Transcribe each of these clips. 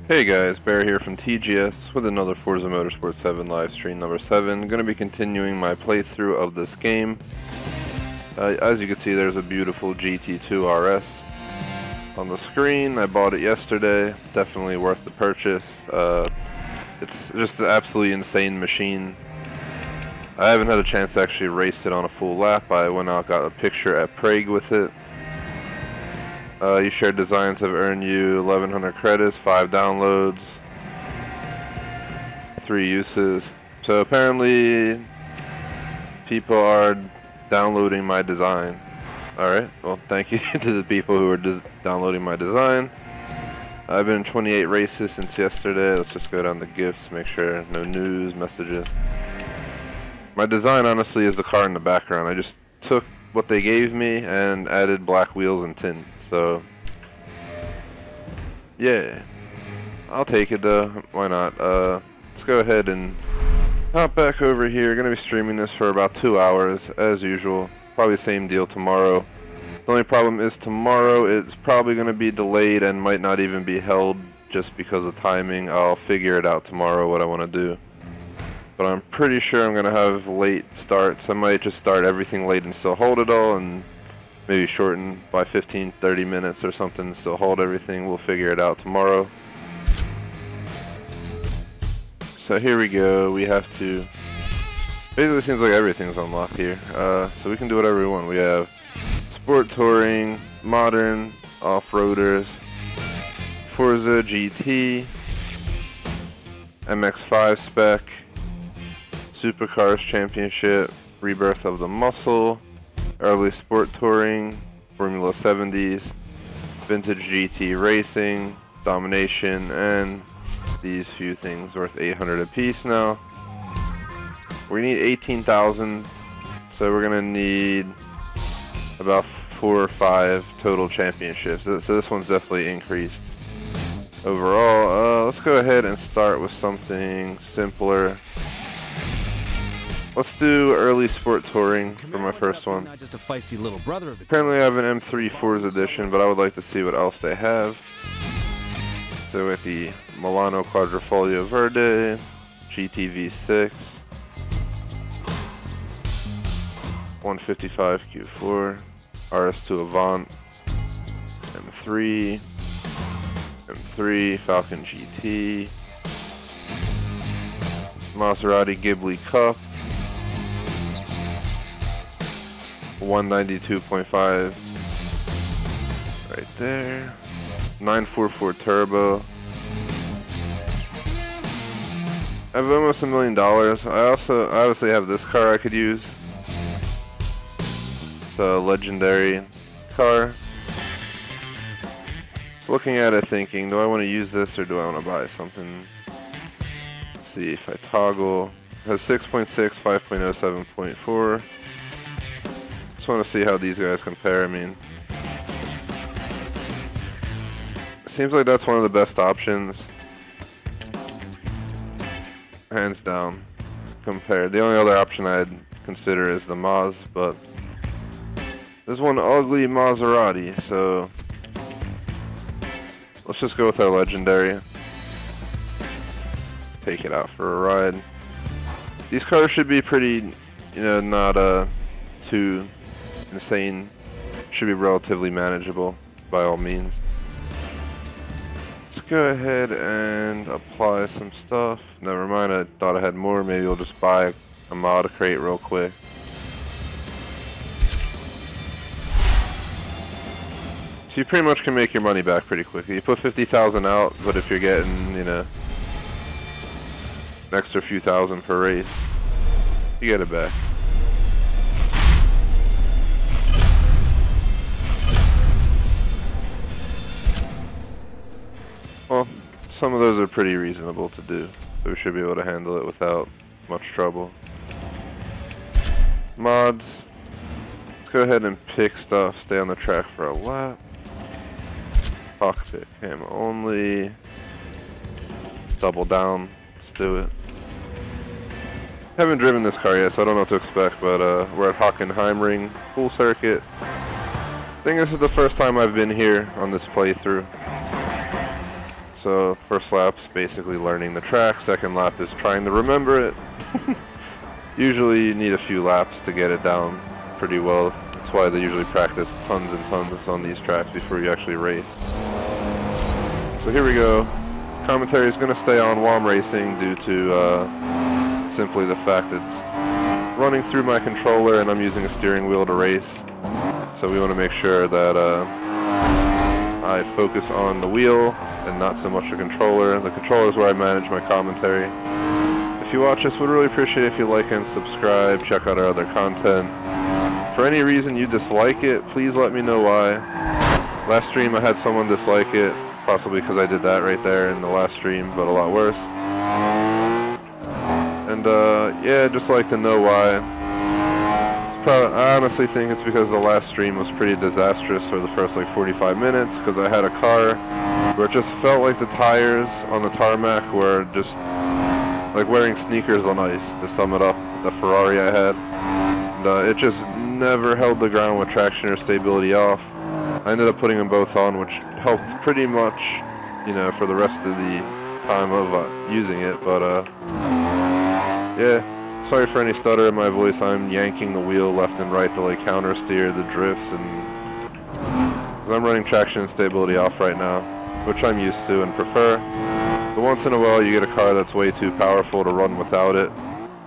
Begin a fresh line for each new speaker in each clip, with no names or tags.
Hey guys, Bear here from TGS with another Forza Motorsport 7 live stream number 7. Going to be continuing my playthrough of this game. As you can see, there's a beautiful GT2 RS on the screen. I bought it yesterday. Definitely worth the purchase. It's just an absolutely insane machine. I haven't had a chance to actually race it on a full lap. I went out, got a picture at Prague with it. You shared designs have earned you 1100 credits, 5 downloads, 3 uses. So apparently people are downloading my design. Alright, well thank you to the people who are downloading my design. I've been in 28 races since yesterday. Let's just go down to gifts, make sure no news, messages. My design honestly is the car in the background. I just took what they gave me and added black wheels and tint. So, yeah, I'll take it though, why not. Let's go ahead and hop back over here. Gonna be streaming this for about 2 hours, as usual. Probably same deal tomorrow. The only problem is tomorrow it's probably gonna be delayed and might not even be held just because of timing. I'll figure it out tomorrow what I want to do. But I'm pretty sure I'm gonna have late starts. I might just start everything late and still hold it all, and maybe shorten by 15-30 minutes or something, still hold everything. We'll figure it out tomorrow. So here we go. We have to, basically seems like everything's unlocked here. So we can do whatever we want. We have Sport Touring, Modern, Off-Roaders, Forza GT, MX-5 Spec, Supercars Championship, Rebirth of the Muscle, Early Sport Touring, Formula 70s, Vintage GT Racing, Domination, and these few things worth 800 apiece now. We need 18,000, so we're gonna need about 4 or 5 total championships. So this one's definitely increased overall. Let's go ahead and start with something simpler. Let's do Early Sport Touring for my first one.
Not just a feisty little brother of the
Apparently I have an M3 Forza edition, but I would like to see what else they have. So with the Milano Quadrifoglio Verde, GTV6, 155 Q4, RS2 Avant, M3, Falcon GT, Maserati Ghibli Cup, 192.5 right there, 944 Turbo. I have almost $1 million. I obviously have this car I could use. It's a legendary car. Just looking at it thinking, do I want to use this or do I want to buy something? Let's see if I toggle. It has 6.6, 5.0, 7.4. Just want to see how these guys compare. I mean, seems like that's one of the best options, hands down, compared. The only other option I'd consider is the Maz, but there's one ugly Maserati, so let's just go with our legendary. Take it out for a ride. These cars should be pretty, you know, not too insane. Should be relatively manageable by all means. Let's go ahead and apply some stuff. Never mind, I thought I had more. Maybe I'll just buy a mod crate real quick. So you pretty much can make your money back pretty quickly. You put 50,000 out, but if you're getting, you know, an extra few thousand per race, you get it back. Well, some of those are pretty reasonable to do, so we should be able to handle it without much trouble. Mods. Let's go ahead and pick stuff, stay on the track for a lap. Cockpit cam only. Double down, let's do it. Haven't driven this car yet, so I don't know what to expect, but we're at Hockenheimring, full circuit. I think this is the first time I've been here on this playthrough. So first lap's basically learning the track, second lap is trying to remember it. Usually you need a few laps to get it down pretty well. That's why they usually practice tons and tons on these tracks before you actually race. So here we go. Commentary is going to stay on while I'm racing due to simply the fact that it's running through my controller and I'm using a steering wheel to race. So we want to make sure that I focus on the wheel and not so much the controller. The controller is where I manage my commentary. If you watch this, would really appreciate it if you like and subscribe, check out our other content. For any reason you dislike it, please let me know why. Last stream I had someone dislike it, possibly because I did that right there in the last stream, but a lot worse. And yeah, I'd just like to know why. I honestly think it's because the last stream was pretty disastrous for the first like 45 minutes, because I had a car where it just felt like the tires on the tarmac were just like wearing sneakers on ice, to sum it up, the Ferrari I had. And it just never held the ground with traction or stability off. I ended up putting them both on, which helped pretty much, you know, for the rest of the time of using it. But yeah, sorry for any stutter in my voice. I'm yanking the wheel left and right to like counter steer the drifts, and because I'm running traction and stability off right now, which I'm used to and prefer. But once in a while you get a car that's way too powerful to run without it,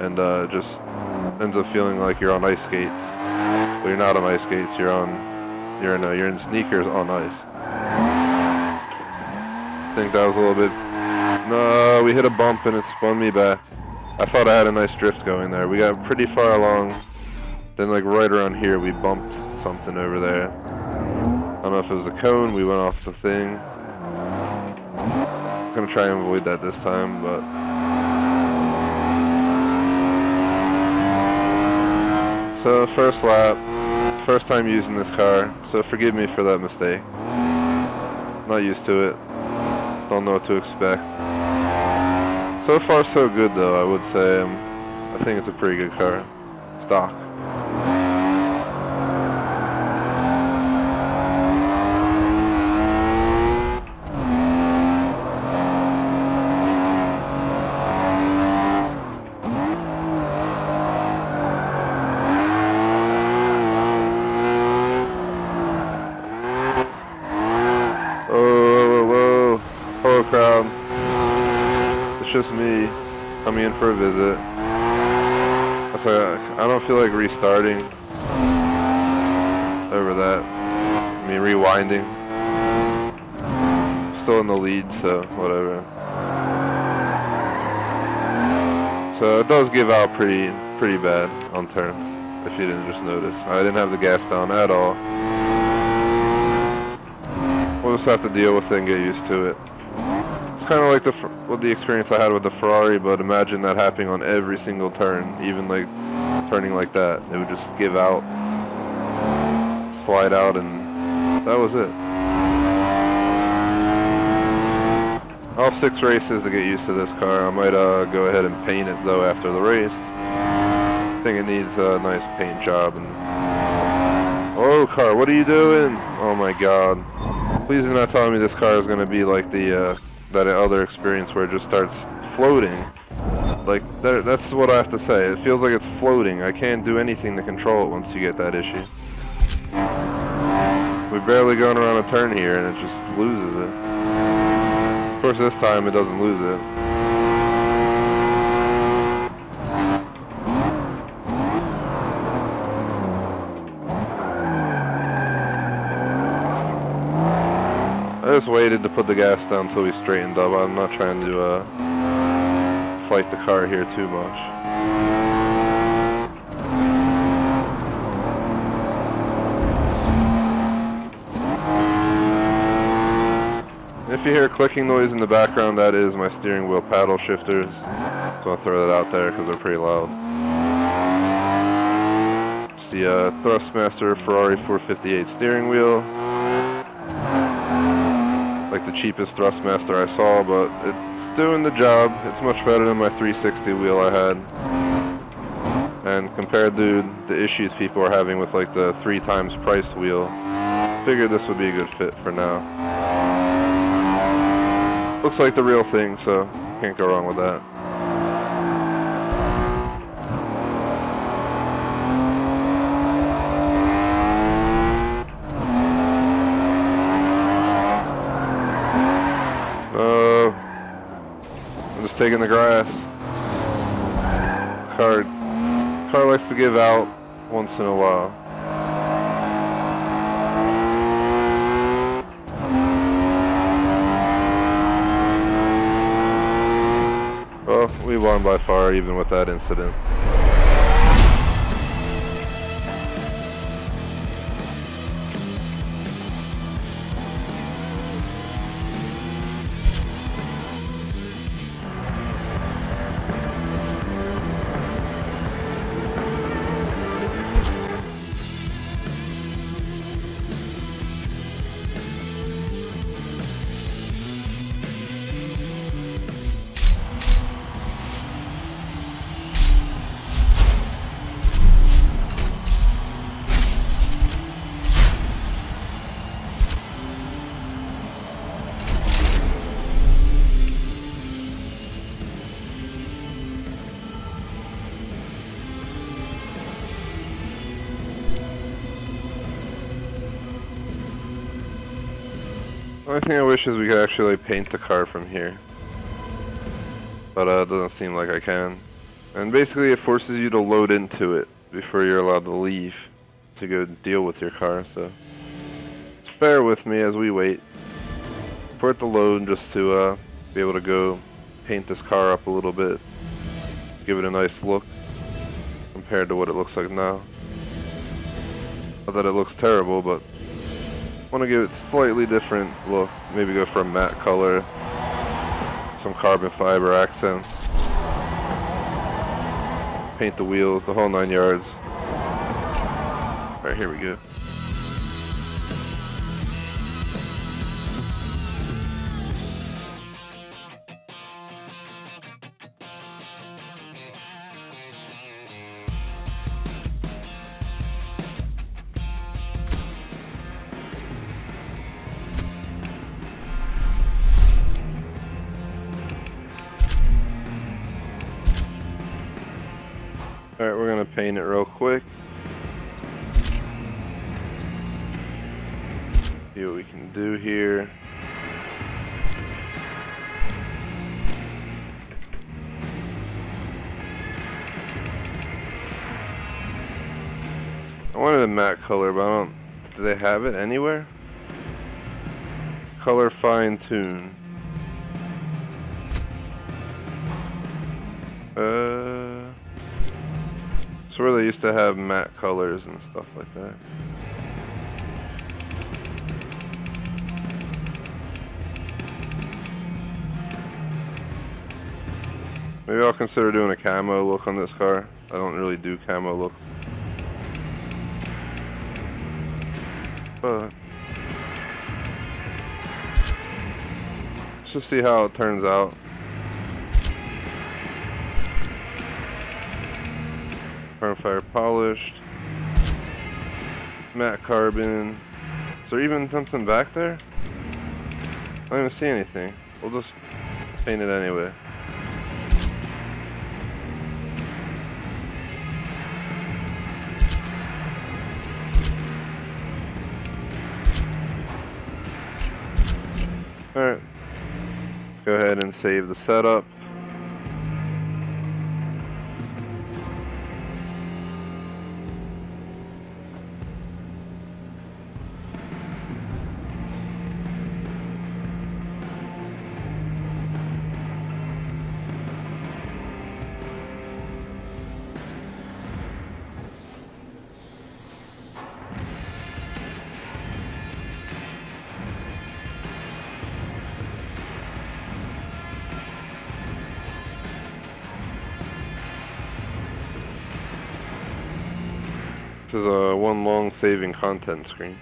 and just ends up feeling like you're on ice skates. But you're not on ice skates, you're in sneakers on ice. I think that was a little bit... No, we hit a bump and it spun me back. I thought I had a nice drift going there. We got pretty far along. Then like right around here we bumped something over there. I don't know if it was a cone, we went off the thing. I'm gonna try and avoid that this time, but... So first lap, first time using this car, so forgive me for that mistake. Not used to it, don't know what to expect. So far so good though, I would say. I think it's a pretty good car. Stock. Just me coming in for a visit. I don't feel like restarting over that. I mean, rewinding. Still in the lead, so whatever. So it does give out pretty bad on turns, if you didn't just notice. I didn't have the gas down at all. We'll just have to deal with it and get used to it. Kind of like the experience I had with the Ferrari, but imagine that happening on every single turn, even like turning like that. It would just give out, slide out, and that was it. All 6 races to get used to this car. I might go ahead and paint it though after the race. I think it needs a nice paint job. And oh, car, what are you doing? Oh my God! Please do not tell me this car is going to be like the that other experience where it just starts floating. Like, that's what I have to say. It feels like it's floating. I can't do anything to control it once you get that issue. We're barely going around a turn here and it just loses it. Of course this time it doesn't lose it. I just waited to put the gas down until we straightened up. I'm not trying to fight the car here too much. If you hear a clicking noise in the background, that is my steering wheel paddle shifters. So I'll throw that out there because they're pretty loud. It's the Thrustmaster Ferrari 458 steering wheel. Like the cheapest Thrustmaster I saw, but it's doing the job. It's much better than my 360 wheel I had. And compared to the issues people are having with like the 3 times priced wheel, figured this would be a good fit for now. Looks like the real thing, so can't go wrong with that. I'm just taking the grass. Car likes to give out once in a while. Well, we won by far, even with that incident. The only thing I wish is we could actually paint the car from here, but it doesn't seem like I can. And basically it forces you to load into it before you're allowed to leave to go deal with your car, so just bear with me as we wait for it to load, just to be able to go paint this car up a little bit, give it a nice look compared to what it looks like now. Not that it looks terrible, but I want to give it slightly different look. Maybe go for a matte color, some carbon fiber accents, paint the wheels, the whole 9 yards. Alright, here we go. Alright, we're gonna paint it real quick. See what we can do here. I wanted a matte color, but I don't... Do they have it anywhere? Color fine tune. It's where they used to have matte colors and stuff like that. Maybe I'll consider doing a camo look on this car. I don't really do camo looks. But let's just see how it turns out. Carbon fiber polished, matte carbon. Is there even something back there? I don't even see anything. We'll just paint it anyway. Alright, go ahead and save the setup. This is a one long saving content screen.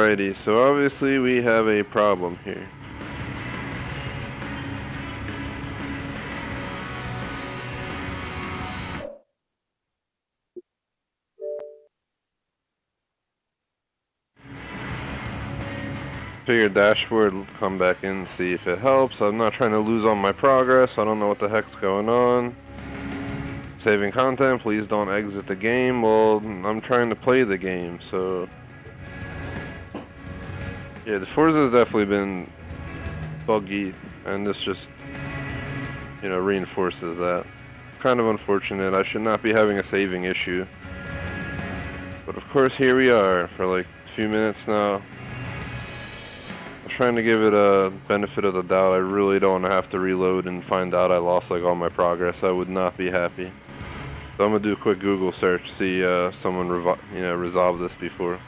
Alrighty, so obviously we have a problem here. Figure dashboard, come back in and see if it helps. I'm not trying to lose all my progress. I don't know what the heck's going on. Saving content, please don't exit the game. Well, I'm trying to play the game, so... Yeah, the Forza has definitely been buggy, and this just, you know, reinforces that. Kind of unfortunate. I should not be having a saving issue. But of course, here we are for like a few minutes now. I'm trying to give it a benefit of the doubt. I really don't want to have to reload and find out I lost like all my progress. I would not be happy. So I'm gonna do a quick Google search, see someone resolve this before.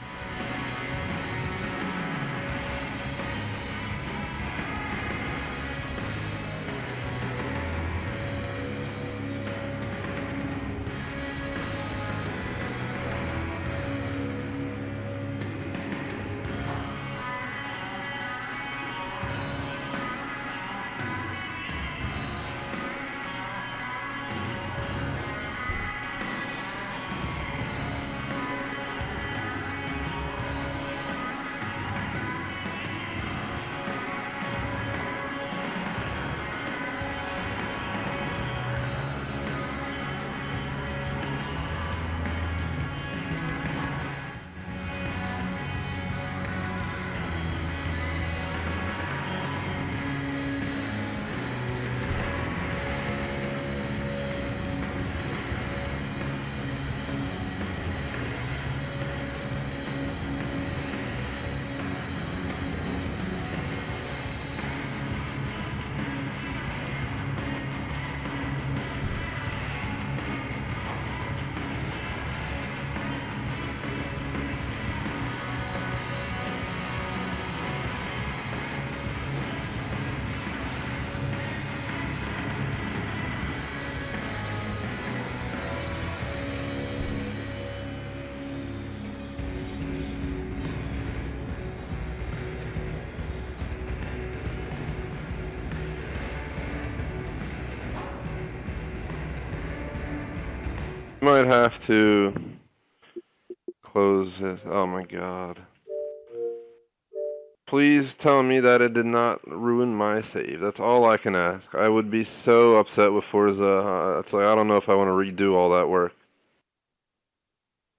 Might have to close this. Oh my god. Please tell me that it did not ruin my save. That's all I can ask. I would be so upset with Forza. It's like, I don't know if I want to redo all that work.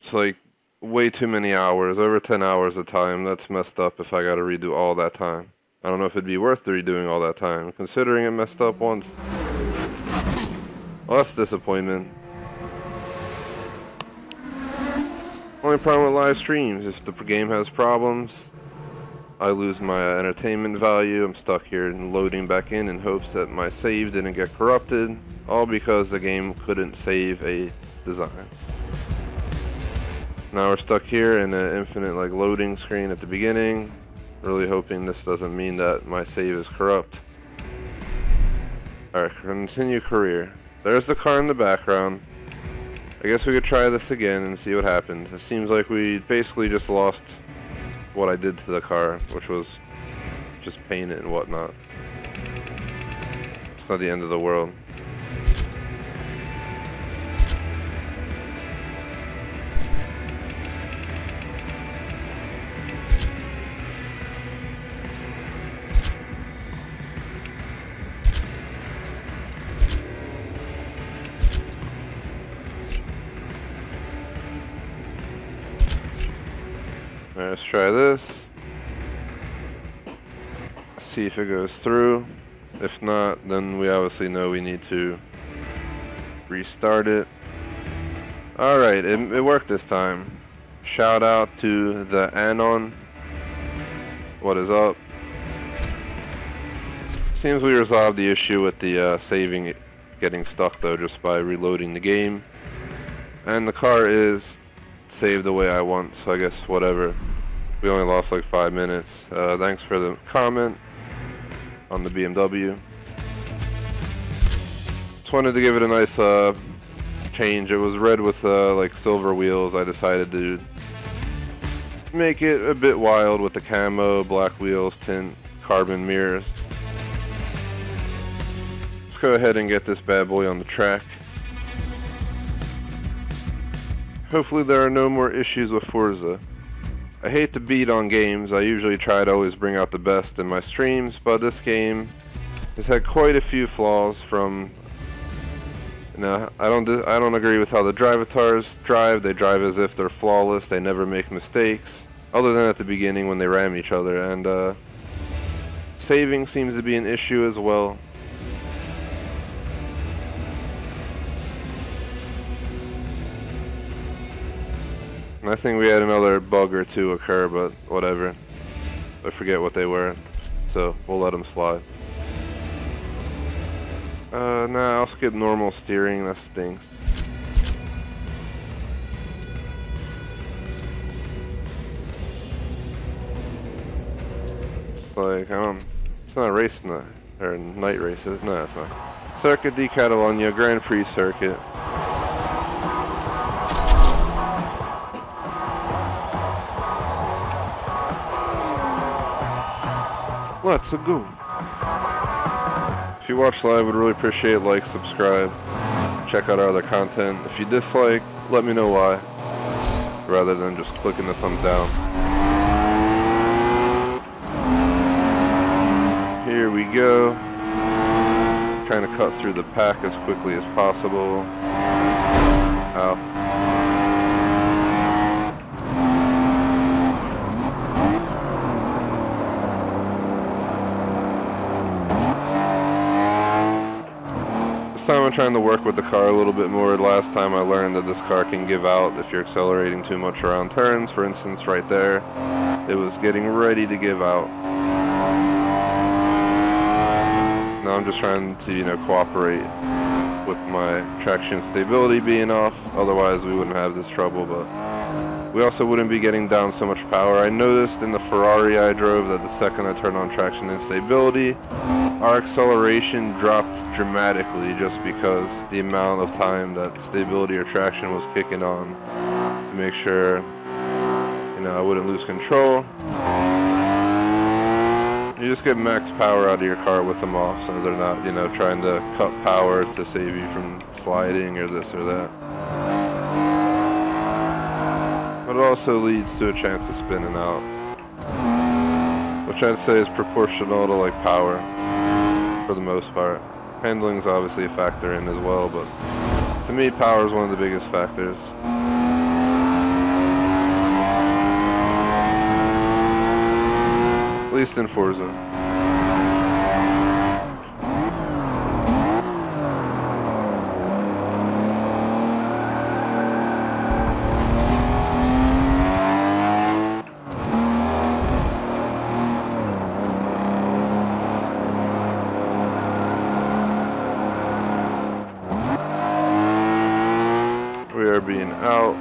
It's like way too many hours, over 10 hours of time. That's messed up if I gotta redo all that time. I don't know if it'd be worth redoing all that time, considering it messed up once. Well, that's disappointment. Only problem with live streams, if the game has problems, I lose my entertainment value. I'm stuck here and loading back in hopes that my save didn't get corrupted, all because the game couldn't save a design. Now we're stuck here in an infinite like loading screen at the beginning, really hoping this doesn't mean that my save is corrupt. Alright, continue career. There's the car in the background. I guess we could try this again and see what happens. It seems like we basically just lost what I did to the car, which was just paint it and whatnot. It's not the end of the world. Alright, let's try this. See if it goes through. If not, then we obviously know we need to restart it. Alright, it worked this time. Shout out to the Anon. What is up? Seems we resolved the issue with the saving getting stuck though, just by reloading the game. And the car is saved the way I want, so I guess whatever. We only lost like 5 minutes. Thanks for the comment on the BMW. Just wanted to give it a nice change. It was red with like silver wheels. I decided to make it a bit wild with the camo, black wheels, tint, carbon mirrors. Let's go ahead and get this bad boy on the track. Hopefully there are no more issues with Forza. I hate to beat on games. I usually try to always bring out the best in my streams, but this game has had quite a few flaws from, you know, I don't agree with how the drivatars drive. They drive as if they're flawless. They never make mistakes, other than at the beginning when they ram each other. And saving seems to be an issue as well. And I think we had another bug or two occur, but whatever. I forget what they were, so we'll let them slide. Nah, I'll skip normal steering. That stinks. It's like, it's not a race night, or night race, is it? No, it's not. Circuit di Catalunya, Grand Prix circuit. Let's go. If you watch live, would really appreciate like, subscribe, check out our other content. If you dislike, let me know why, rather than just clicking the thumbs down. Here we go. Trying to cut through the pack as quickly as possible. Ow. This time I'm trying to work with the car a little bit more. Last time I learned that this car can give out if you're accelerating too much around turns. For instance, right there, it was getting ready to give out. Now I'm just trying to, you know, cooperate with my traction stability being off. Otherwise we wouldn't have this trouble, but we also wouldn't be getting down so much power. I noticed in the Ferrari I drove that the second I turned on traction and stability, our acceleration dropped dramatically, just because the amount of time that stability or traction was kicking on to make sure, you know, I wouldn't lose control. You just get max power out of your car with them off, so they're not, you know, trying to cut power to save you from sliding or this or that. But it also leads to a chance of spinning out, which I'd say is proportional to like power for the most part. Handling is obviously a factor in as well, but to me power is one of the biggest factors. At least in Forza. We are being out.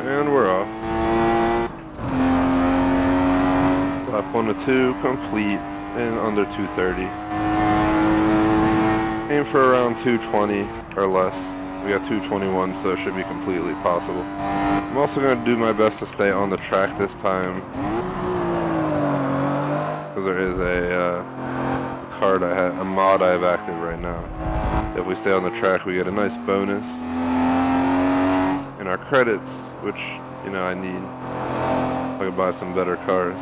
And we're off. Lap 1 to 2 complete in under 2:30. Aim for around 2:20 or less. We got 2:21, so it should be completely possible. I'm also going to do my best to stay on the track this time, because there is a card a mod I have active right now. If we stay on the track, we get a nice bonus in our credits, which, you know, I need. I could buy some better cars.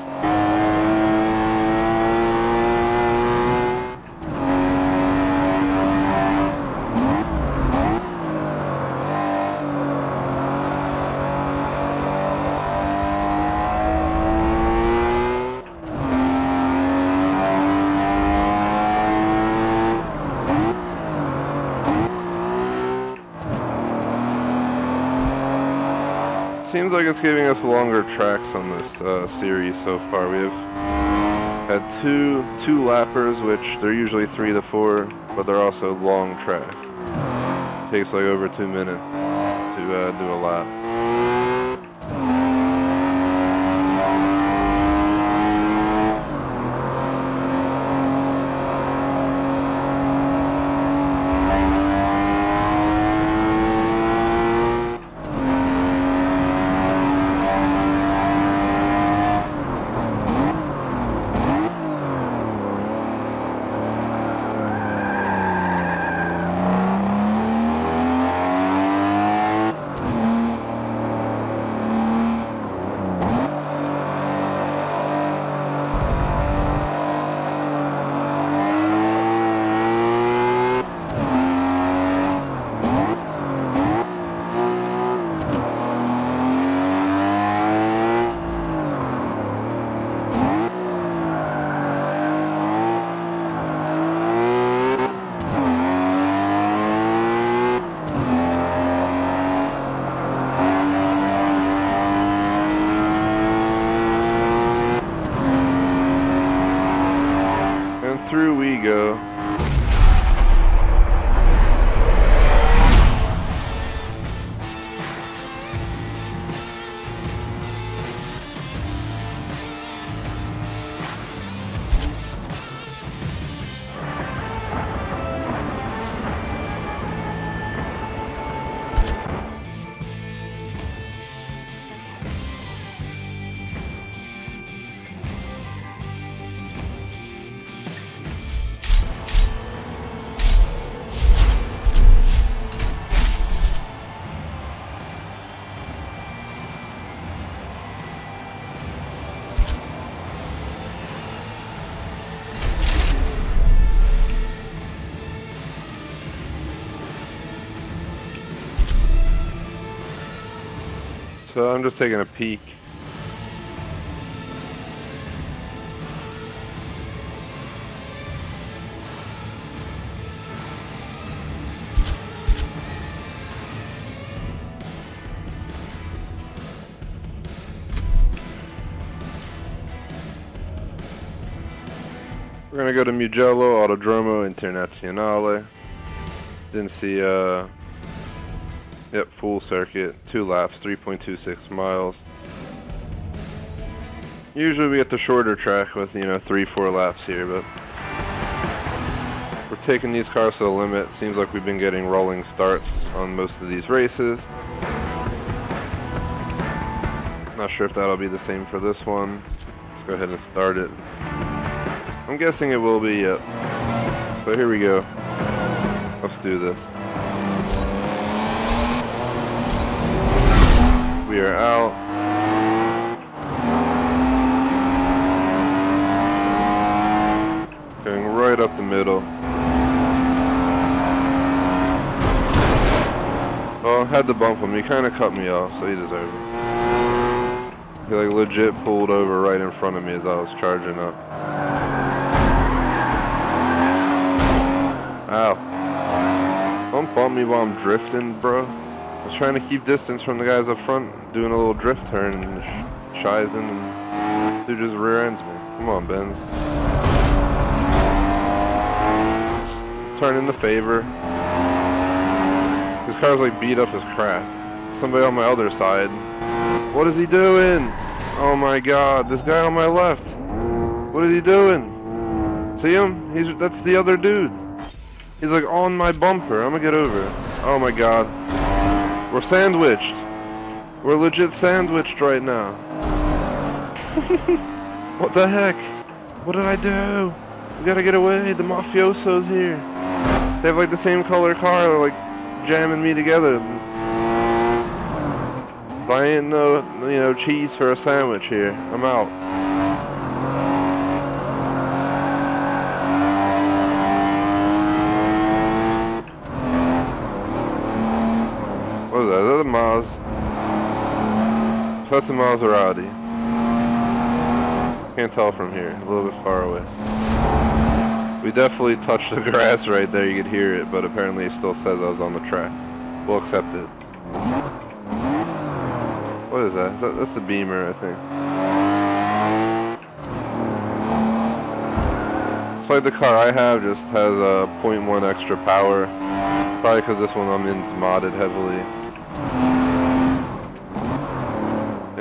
Seems like it's giving us longer tracks on this series so far. We have had two lappers, which they're usually 3 to 4, but they're also long tracks. Takes like over 2 minutes. to do a lap. Through we go. So I'm just taking a peek. We're gonna go to Mugello Autodromo Internazionale. Didn't see yep, full circuit, 2 laps, 3.26 miles. Usually we get the shorter track with, you know, 3-4 laps here, but we're taking these cars to the limit. Seems like we've been getting rolling starts on most of these races. Not sure if that'll be the same for this one. Let's go ahead and start it. I'm guessing it will be, yep. So here we go. Let's do this. We are out. Going right up the middle. Oh, had to bump him. He kind of cut me off, so he deserved it. He like legit pulled over right in front of me as I was charging up. Ow. Don't bump me while I'm drifting, bro. I was trying to keep distance from the guys up front, doing a little drift turn and shies in, and dude just rear ends me. Come on, Benz. Turn in the favor. This car's like beat up as crap. Somebody on my other side. What is he doing? Oh my god, this guy on my left. What is he doing? See him? That's the other dude. He's like on my bumper. I'm gonna get over it. Oh my god. We're sandwiched. We're legit sandwiched right now. What the heck? What did I do? We gotta get away. The mafioso's here. They have like the same color car. They're like jamming me together. Buying no, you know, cheese for a sandwich here. I'm out. What is that? Is that a Maz? So that's a Maserati. Can't tell from here. A little bit far away. We definitely touched the grass right there. You could hear it, but apparently it still says I was on the track. We'll accept it. What is that? That's the Beamer, I think. It's like the car I have just has a 0.1 extra power. Probably because this one I'm in is modded heavily.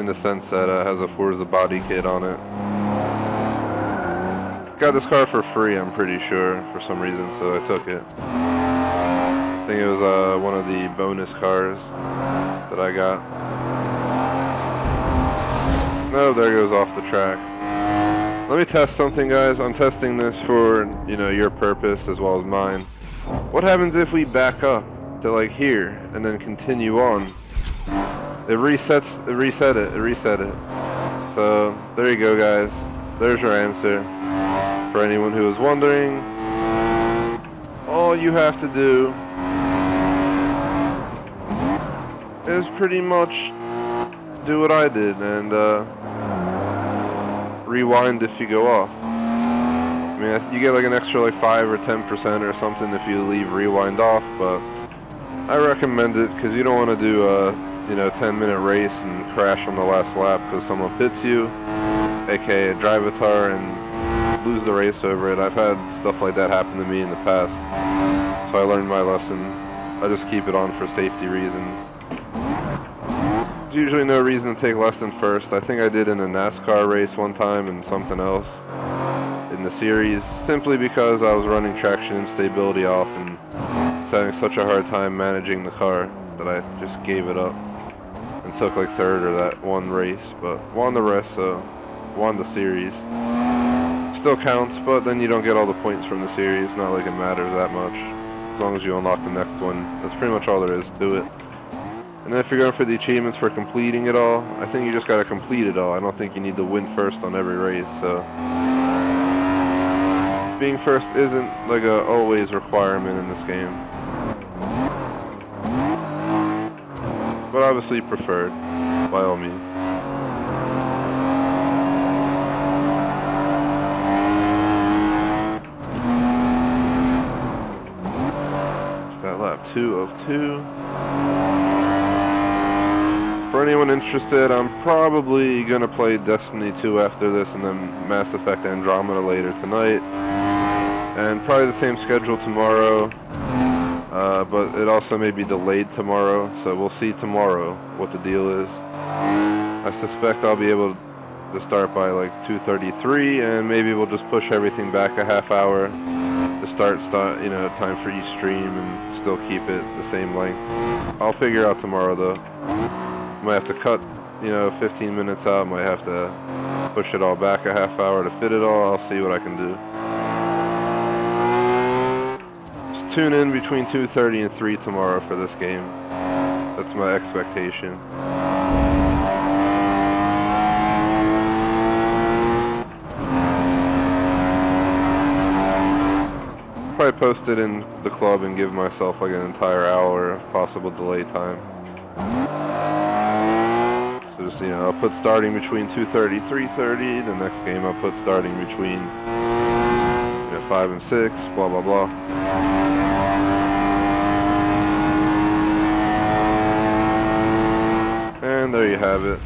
the sense that it has a Forza body kit on it. Got this car for free, I'm pretty sure, for some reason, so I took it. I think it was one of the bonus cars that I got. No, there goes off the track. Let me test something, guys. I'm testing this for, you know, your purpose as well as mine. What happens if we back up to like here and then continue on? It reset it. So there you go, guys. There's your answer. For anyone who was wondering, all you have to do is pretty much do what I did and rewind if you go off. I mean, you get like an extra like 5 or 10% or something if you leave rewind off, but I recommend it because you don't want to do a 10-minute race and crash on the last lap because someone pits you, aka drive-a-tar, and lose the race over it. I've had stuff like that happen to me in the past, so I learned my lesson. I just keep it on for safety reasons. There's usually no reason to take less than first. I think I did in a NASCAR race one time and something else in the series, simply because I was running traction and stability off and was having such a hard time managing the car that I just gave it up and took like third or that one race, but won the rest, so won the series. Still counts, but then you don't get all the points from the series. Not like it matters that much, as long as you unlock the next one. That's pretty much all there is to it. And then if you're going for the achievements for completing it all, I think you just got to complete it all. I don't think you need to win first on every race, so being first isn't like a always requirement in this game, but obviously preferred by all means. It's that lap 2 of 2. For anyone interested, I'm probably going to play Destiny 2 after this and then Mass Effect Andromeda later tonight. And probably the same schedule tomorrow, but it also may be delayed tomorrow, so we'll see tomorrow what the deal is. I suspect I'll be able to start by like 2:33, and maybe we'll just push everything back a half hour to start time for each stream and still keep it the same length. I'll figure out tomorrow though. Might have to cut 15 minutes out, might have to push it all back a half hour to fit it all. I'll see what I can do. Just tune in between 2:30 and 3 tomorrow for this game. That's my expectation. Probably post it in the club and give myself like an entire hour of possible delay time. So just, I'll put starting between 2:30, 3:30. The next game I'll put starting between 5 and 6, blah, blah, blah. And there you have it.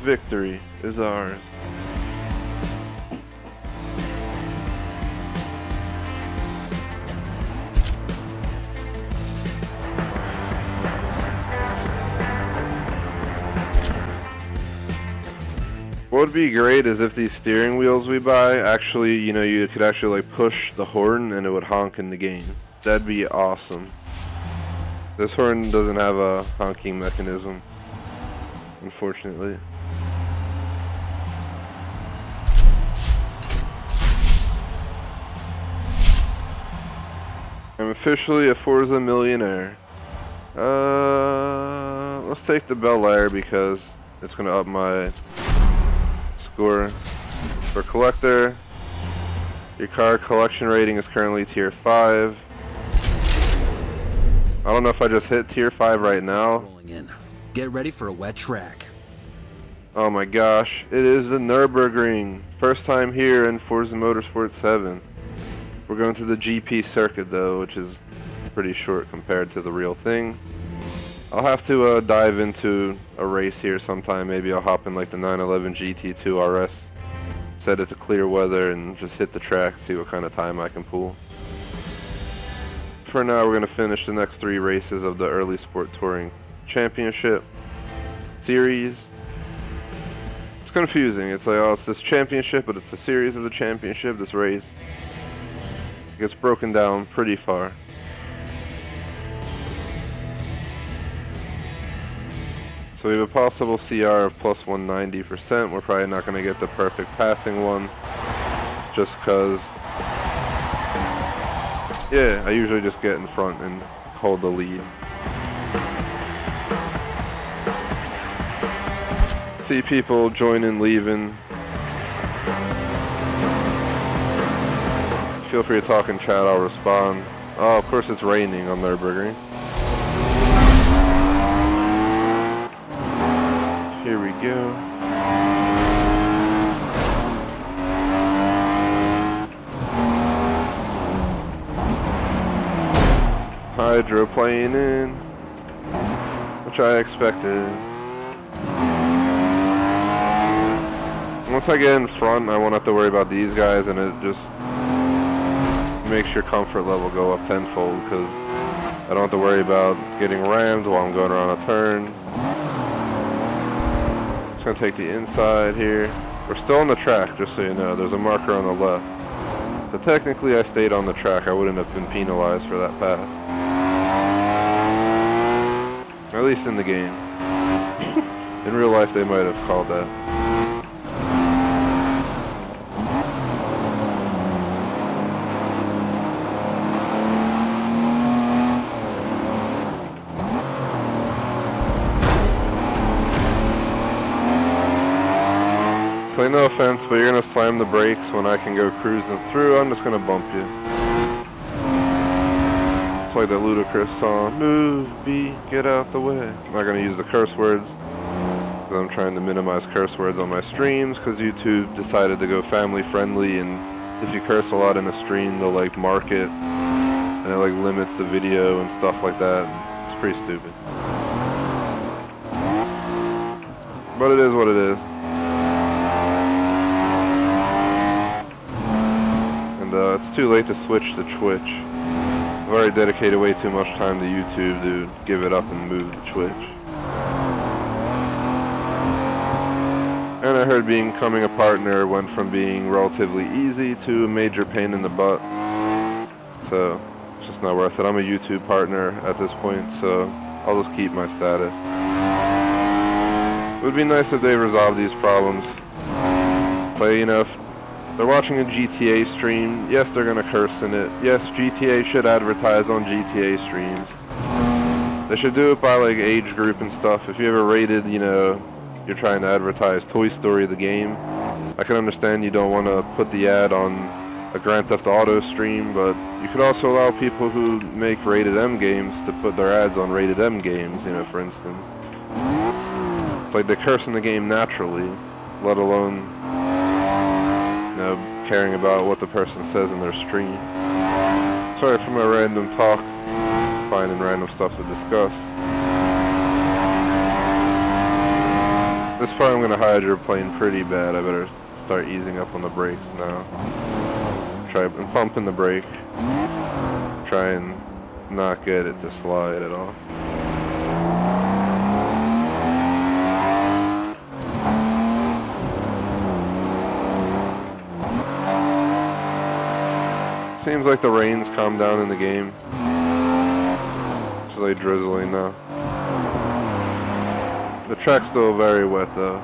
Victory is ours. What would be great is if these steering wheels we buy actually, you could actually like push the horn and it would honk in the game. That'd be awesome. This horn doesn't have a honking mechanism, unfortunately. I'm officially a Forza millionaire. Let's take the Bel Air because it's gonna up my score. For collector, your car collection rating is currently tier 5. I don't know if I just hit tier 5 right now.
Rolling in. Get ready for a wet track.
Oh my gosh, it is the Nürburgring. First time here in Forza Motorsport 7. We're going to the GP circuit though, which is pretty short compared to the real thing. I'll have to dive into a race here sometime. Maybe I'll hop in like the 911 GT2 RS, set it to clear weather, and just hit the track, see what kind of time I can pull. For now, we're going to finish the next 3 races of the early sport touring championship series. It's confusing. It's like, oh, it's this championship, but it's the series of the championship, this race. It gets broken down pretty far. So we have a possible CR of plus 190%. We're probably not going to get the perfect passing one, just because, yeah, I usually just get in front and hold the lead. See people joining, leaving. Feel free to talk in chat, I'll respond. Oh, of course it's raining on Nürburgring. Here we go. Hydroplane in, which I expected. Once I get in front, I won't have to worry about these guys, and it just makes your comfort level go up tenfold, because I don't have to worry about getting rammed while I'm going around a turn. Just gonna take the inside here. We're still on the track, just so you know. There's a marker on the left. So technically I stayed on the track. I wouldn't have been penalized for that pass. At least in the game. In real life they might have called that. So no offense, but you're gonna slam the brakes when I can go cruising through. I'm just gonna bump you. It's like that ludicrous song, move, B, get out the way. I'm not gonna use the curse words, because I'm trying to minimize curse words on my streams, because YouTube decided to go family friendly, and if you curse a lot in a stream, they'll like mark it, and it like limits the video and stuff like that. It's pretty stupid. But it is what it is. It's too late to switch to Twitch. I've already dedicated way too much time to YouTube to give it up and move to Twitch. And I heard becoming a partner went from being relatively easy to a major pain in the butt. So it's just not worth it. I'm a YouTube partner at this point, so I'll just keep my status. It would be nice if they resolved these problems. But you know, if they're watching a GTA stream, yes, they're gonna curse in it. Yes, GTA should advertise on GTA streams. They should do it by like age group and stuff. If you ever rated, you know, you're trying to advertise Toy Story the game, I can understand you don't want to put the ad on a Grand Theft Auto stream, but you could also allow people who make rated M games to put their ads on rated M games, you know, for instance. It's like they curse in the game naturally, let alone, you know, caring about what the person says in their stream. Sorry for my random talk, finding random stuff to discuss. This part I'm gonna hydroplane pretty bad. I better start easing up on the brakes now. Try and pumping the brake. Try and not get it to slide at all. Seems like the rain's calmed down in the game. It's like drizzling now. The track's still very wet though.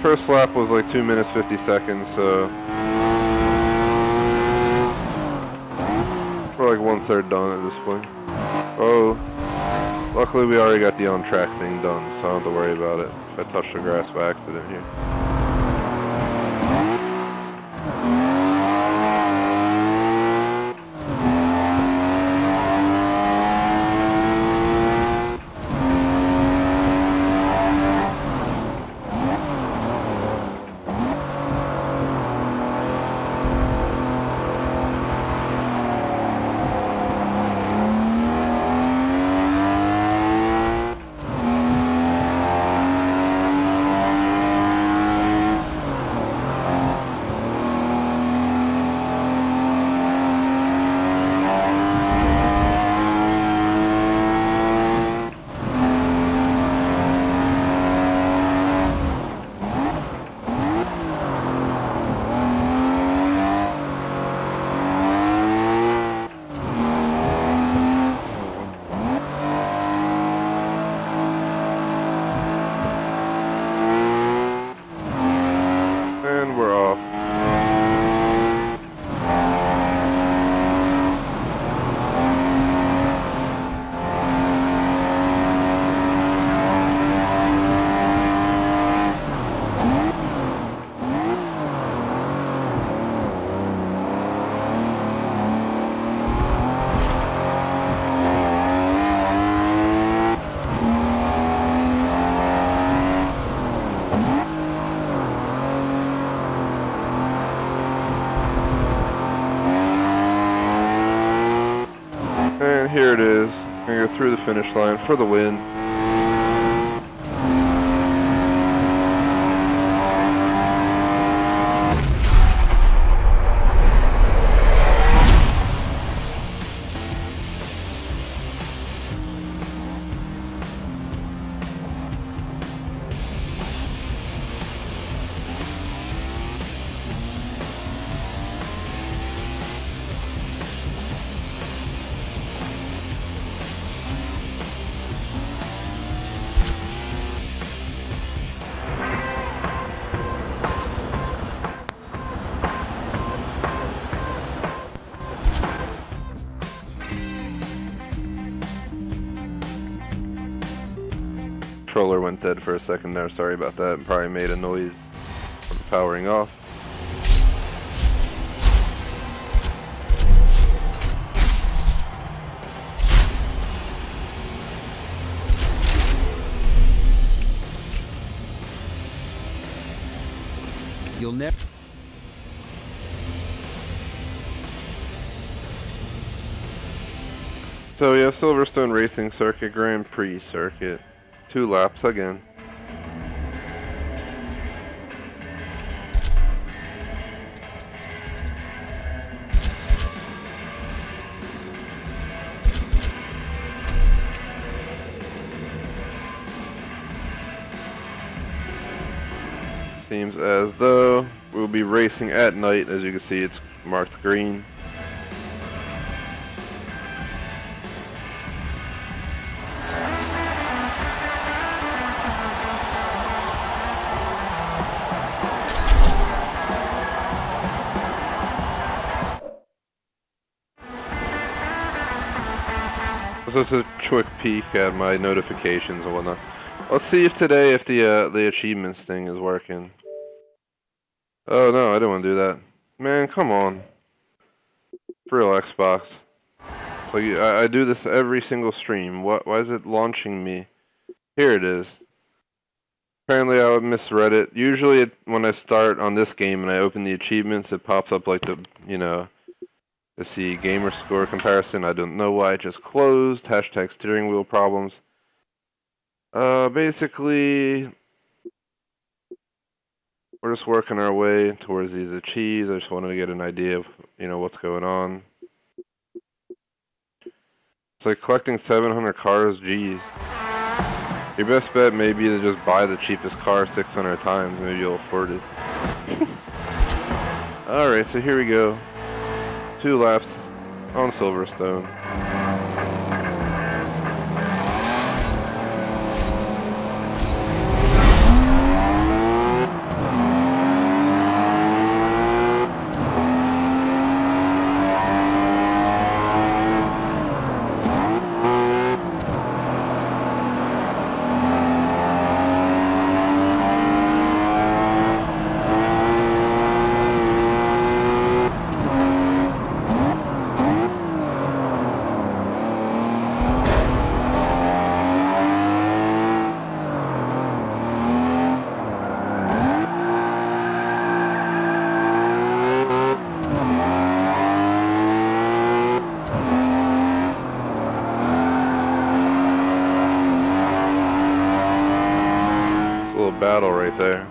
First lap was like 2 minutes 50 seconds, so we're like 1/3 done at this point. Oh. Luckily we already got the on-track thing done, so I don't have to worry about it if I touch the grass by accident here. here it is. Gonna go through the finish line for the win. Controller went dead for a second there, sorry about that. Probably made a noise from powering off.
You'll never...
So we have Silverstone Racing Circuit Grand Prix circuit. 2 laps again. Seems as though we'll be racing at night. As you can see, it's marked green. So it's a quick peek at my notifications and whatnot. Let's see if today the achievements thing is working. Oh no, I didn't want to do that. Man, come on. For real, Xbox. Like I do this every single stream. Why is it launching me? Here it is. Apparently I misread it. Usually when I start on this game and I open the achievements, it pops up like the, you know, to see gamer score comparison. I don't know why it just closed. Hashtag steering wheel problems. Basically, we're just working our way towards these achieves. I just wanted to get an idea of, you know, what's going on. It's like collecting 700 cars, geez. Your best bet may be to just buy the cheapest car 600 times. Maybe you'll afford it. Alright, so here we go. 2 laps on Silverstone. Battle right there.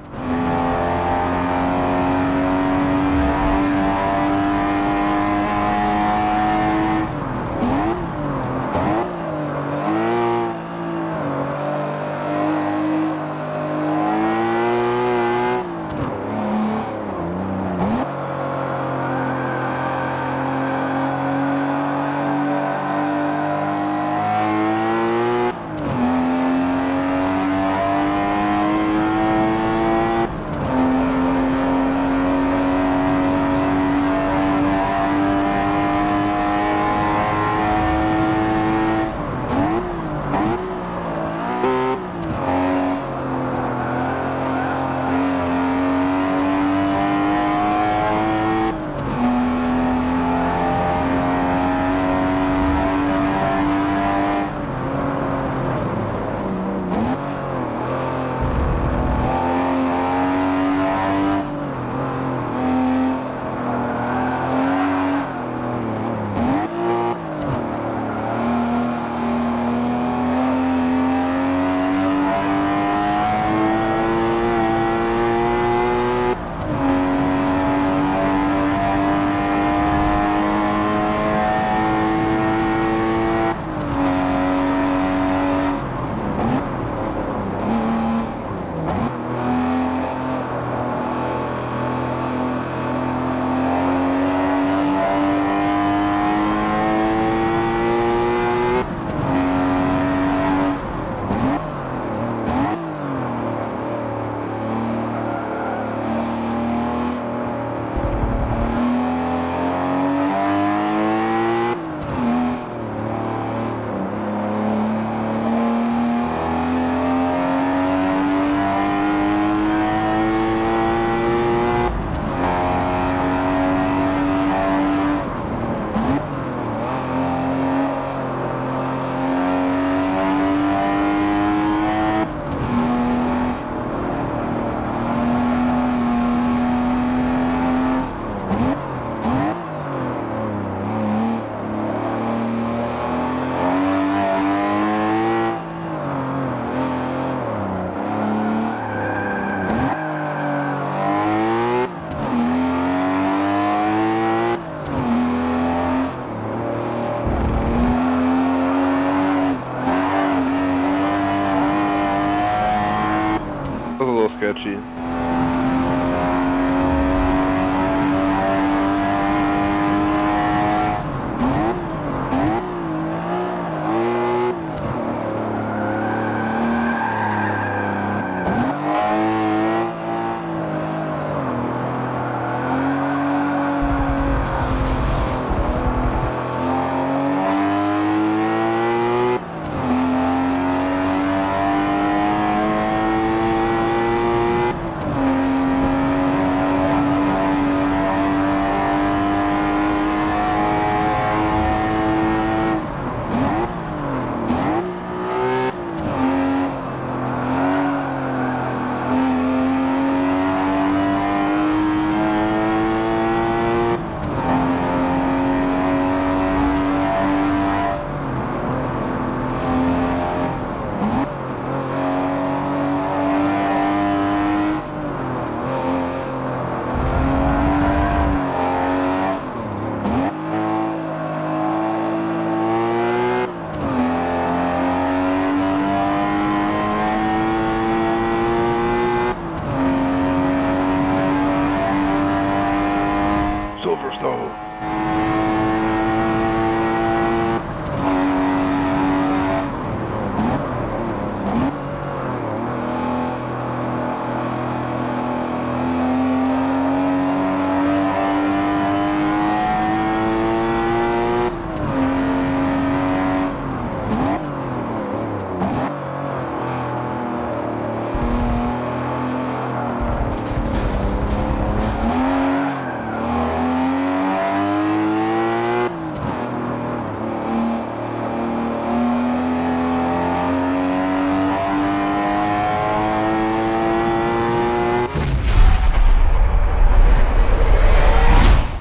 glitchy. Silverstone.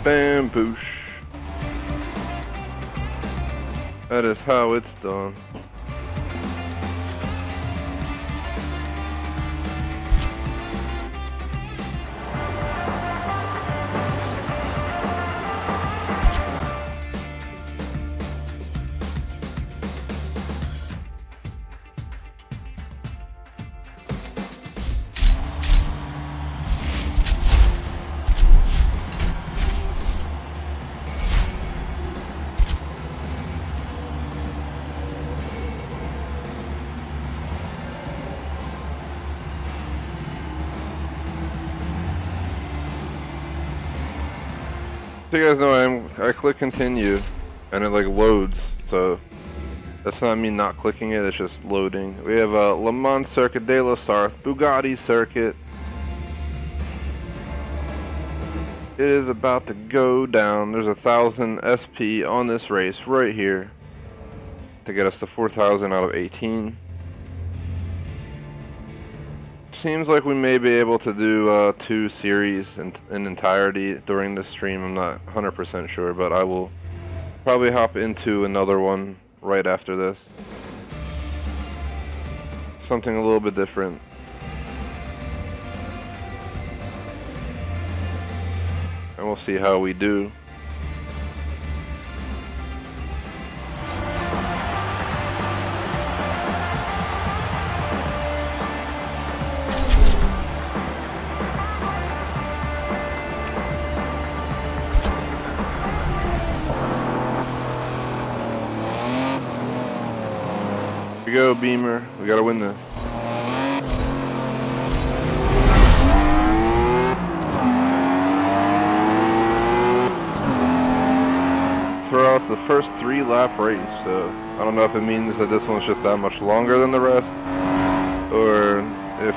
Bam, boosh. That is how it's done. So you guys know I click continue and it like loads, so that's not me not clicking it, it's just loading. We have a Le Mans Circuit de la Sarthe Bugatti circuit. It is about to go down. There's 1,000 SP on this race right here to get us to 4,000 out of 18. Seems like we may be able to do 2 series in entirety during this stream. I'm not 100% sure, but I will probably hop into another one right after this. Something a little bit different. And we'll see how we do. Here we go, Beamer. We gotta win this. Throw out the first 3-lap race, so I don't know if it means that this one's just that much longer than the rest, or if,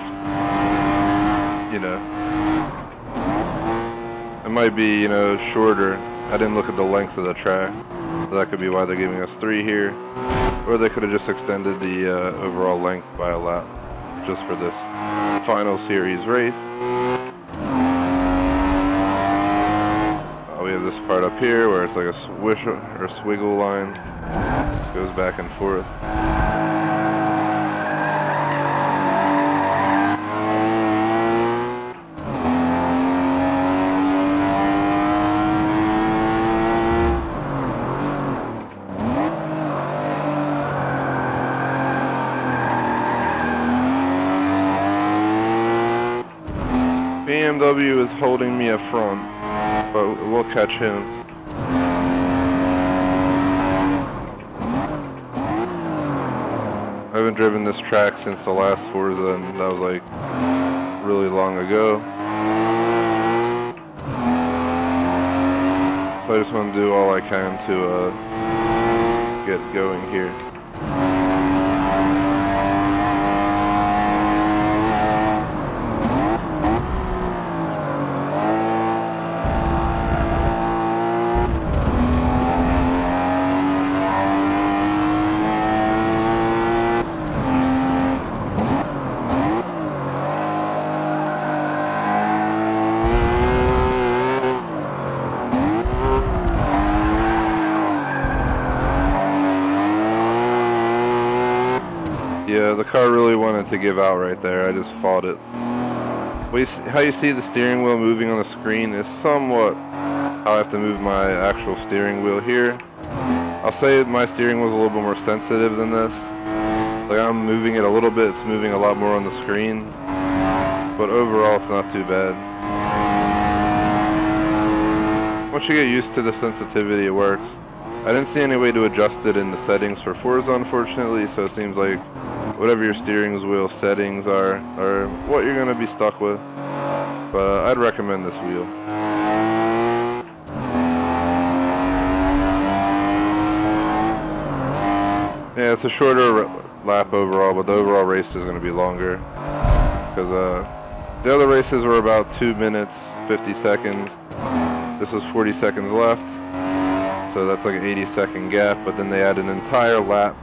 you know, it might be, you know, shorter. I didn't look at the length of the track, so that could be why they're giving us 3 here. Or they could have just extended the overall length by a lap just for this final series race. We have this part up here where it's like a swish or swiggle line. Goes back and forth. BMW is holding me up front, but we'll catch him. I haven't driven this track since the last Forza, and that was like really long ago. So I just want to do all I can to get going here. Yeah, the car really wanted to give out right there. I just fought it. How you see the steering wheel moving on the screen is somewhat how I have to move my actual steering wheel here. I'll say my steering wheel's a little bit more sensitive than this. Like, I'm moving it a little bit, it's moving a lot more on the screen. But overall, it's not too bad. Once you get used to the sensitivity, it works. I didn't see any way to adjust it in the settings for Forza, unfortunately, so it seems like whatever your steering wheel settings are what you're going to be stuck with. But I'd recommend this wheel. Yeah, it's a shorter lap overall, but the overall race is going to be longer. Because the other races were about 2 minutes, 50 seconds. This was 40 seconds left. So that's like an 80-second gap, but then they add an entire lap,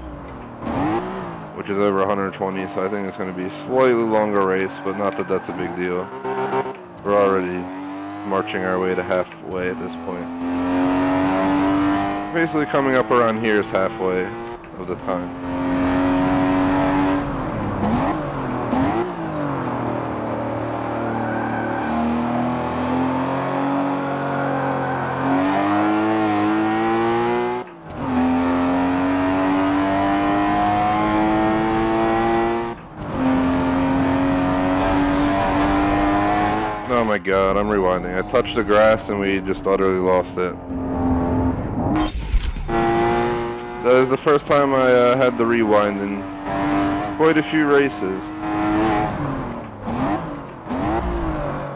which is over 120, so I think it's going to be a slightly longer race, but not that that's a big deal. We're already marching our way to halfway at this point. Basically coming up around here is halfway of the time. Oh my god, I'm rewinding. I touched the grass and we just utterly lost it. That is the first time I had the rewind in quite a few races.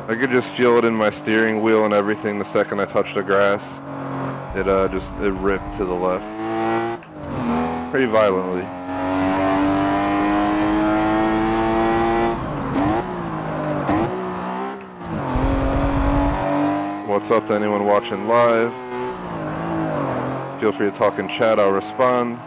I could just feel it in my steering wheel and everything the second I touched the grass. It ripped to the left. Pretty violently. What's up to anyone watching live? Feel free to talk in chat, I'll respond.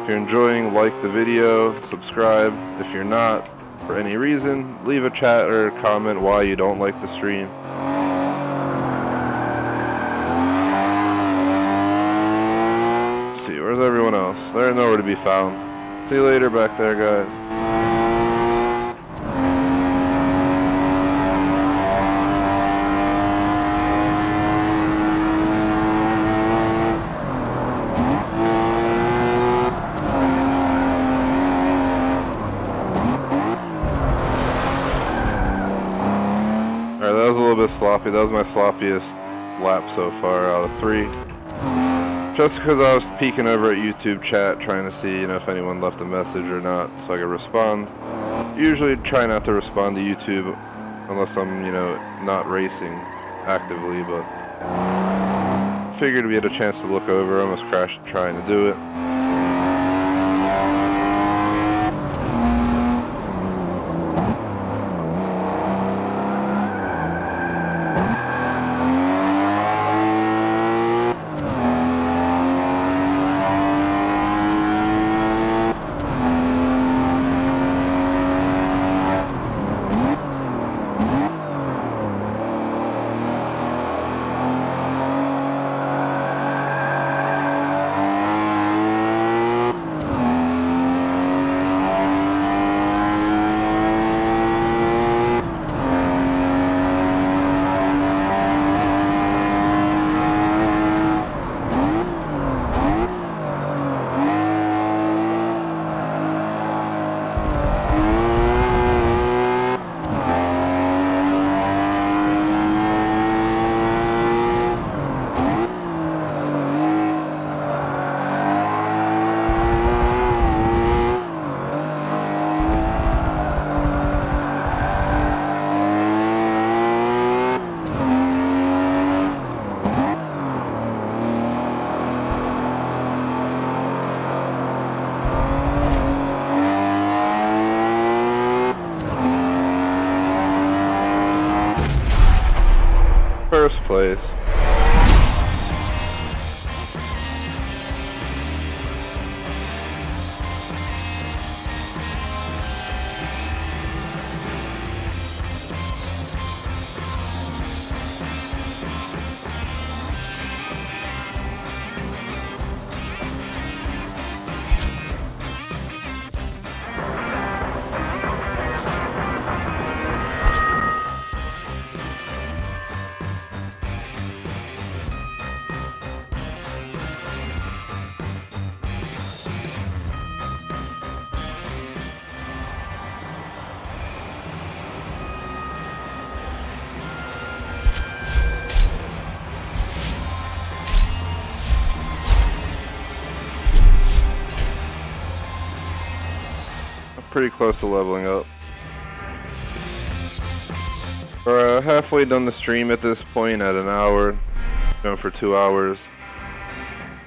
If you're enjoying, like the video, subscribe. If you're not, for any reason, leave a chat or comment why you don't like the stream. Let's see, where's everyone else? They're nowhere to be found. See you later back there, guys. Alright, that was a little bit sloppy. That was my sloppiest lap so far out of 3. Just because I was peeking over at YouTube chat trying to see, if anyone left a message or not so I could respond. Usually try not to respond to YouTube unless I'm, not racing actively, but figured we had a chance to look over. I almost crashed trying to do it. place. Pretty close to leveling up. We're halfway done the stream at this point at an hour, going for 2 hours,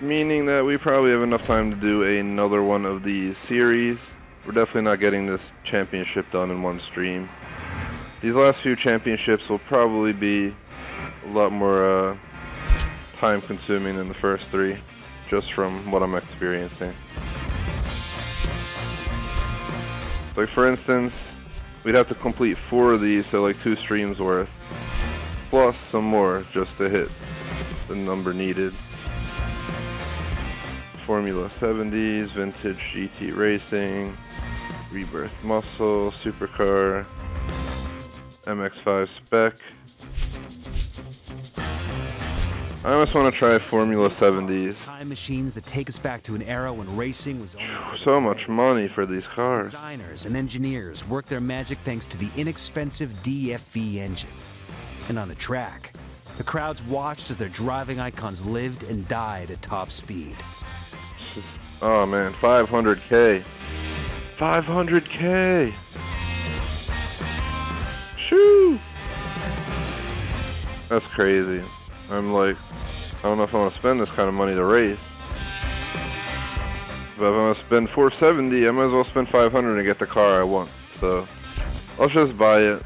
meaning that we probably have enough time to do another one of these series. We're definitely not getting this championship done in one stream. These last few championships will probably be a lot more time consuming than the first 3, just from what I'm experiencing. Like for instance, we'd have to complete 4 of these, so like 2 streams worth, plus some more just to hit the number needed. Formula 70s, Vintage GT Racing, Rebirth Muscle, Supercar, MX-5 Spec. I almost want to try Formula 70s.
Time machines that take us back to an era when racing was
so much money for these cars.
Designers and engineers work their magic thanks to the inexpensive DFV engine. And on the track, the crowds watched as their driving icons lived and died at top speed.
It's just, oh man, 500K. 500K. Shoo. That's crazy. I'm like, I don't know if I want to spend this kind of money to race. But if I want to spend 470, I might as well spend 500 to get the car I want. So, I'll just buy it.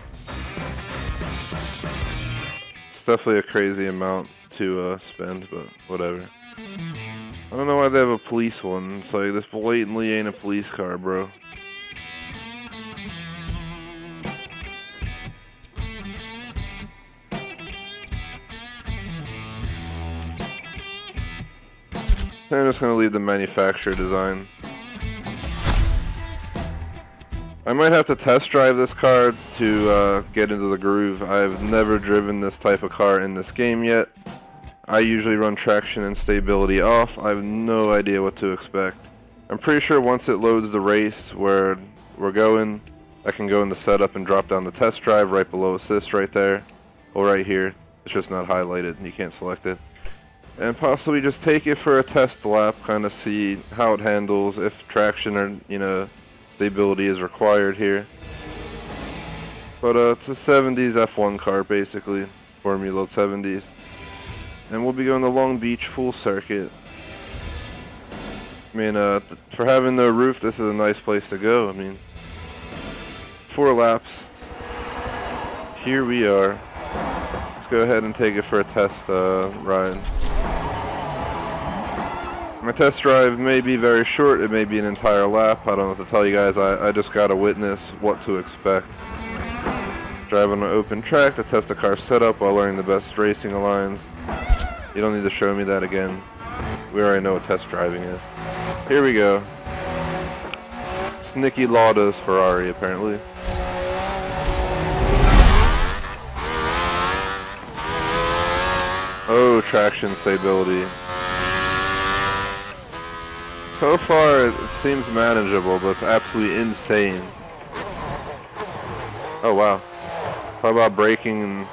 It's definitely a crazy amount to spend, but whatever. I don't know why they have a police one. It's like, this blatantly ain't a police car, bro. I'm just going to leave the manufacturer design. I might have to test drive this car to get into the groove. I've never driven this type of car in this game yet. I usually run traction and stability off. I have no idea what to expect. I'm pretty sure once it loads the race where we're going, I can go into setup and drop down the test drive right below assist right there. Or right here. It's just not highlighted and you can't select it. And possibly just take it for a test lap, kind of see how it handles, if traction or, you know, stability is required here. But it's a 70s F1 car basically, Formula 70s. And we'll be going to Long Beach full circuit. I mean, for having no roof, this is a nice place to go. I mean, 4 laps. Here we are. Let's go ahead and take it for a test ride. My test drive may be very short, it may be an entire lap. I don't know what to tell you guys. I just got to witness what to expect. Drive on an open track to test the car setup while learning the best racing lines. You don't need to show me that again. We already know what test driving is. Here we go. It's Niki Lauda's Ferrari, apparently. Oh, traction stability. So far, it seems manageable, but it's absolutely insane. Oh, wow. Talk about braking and...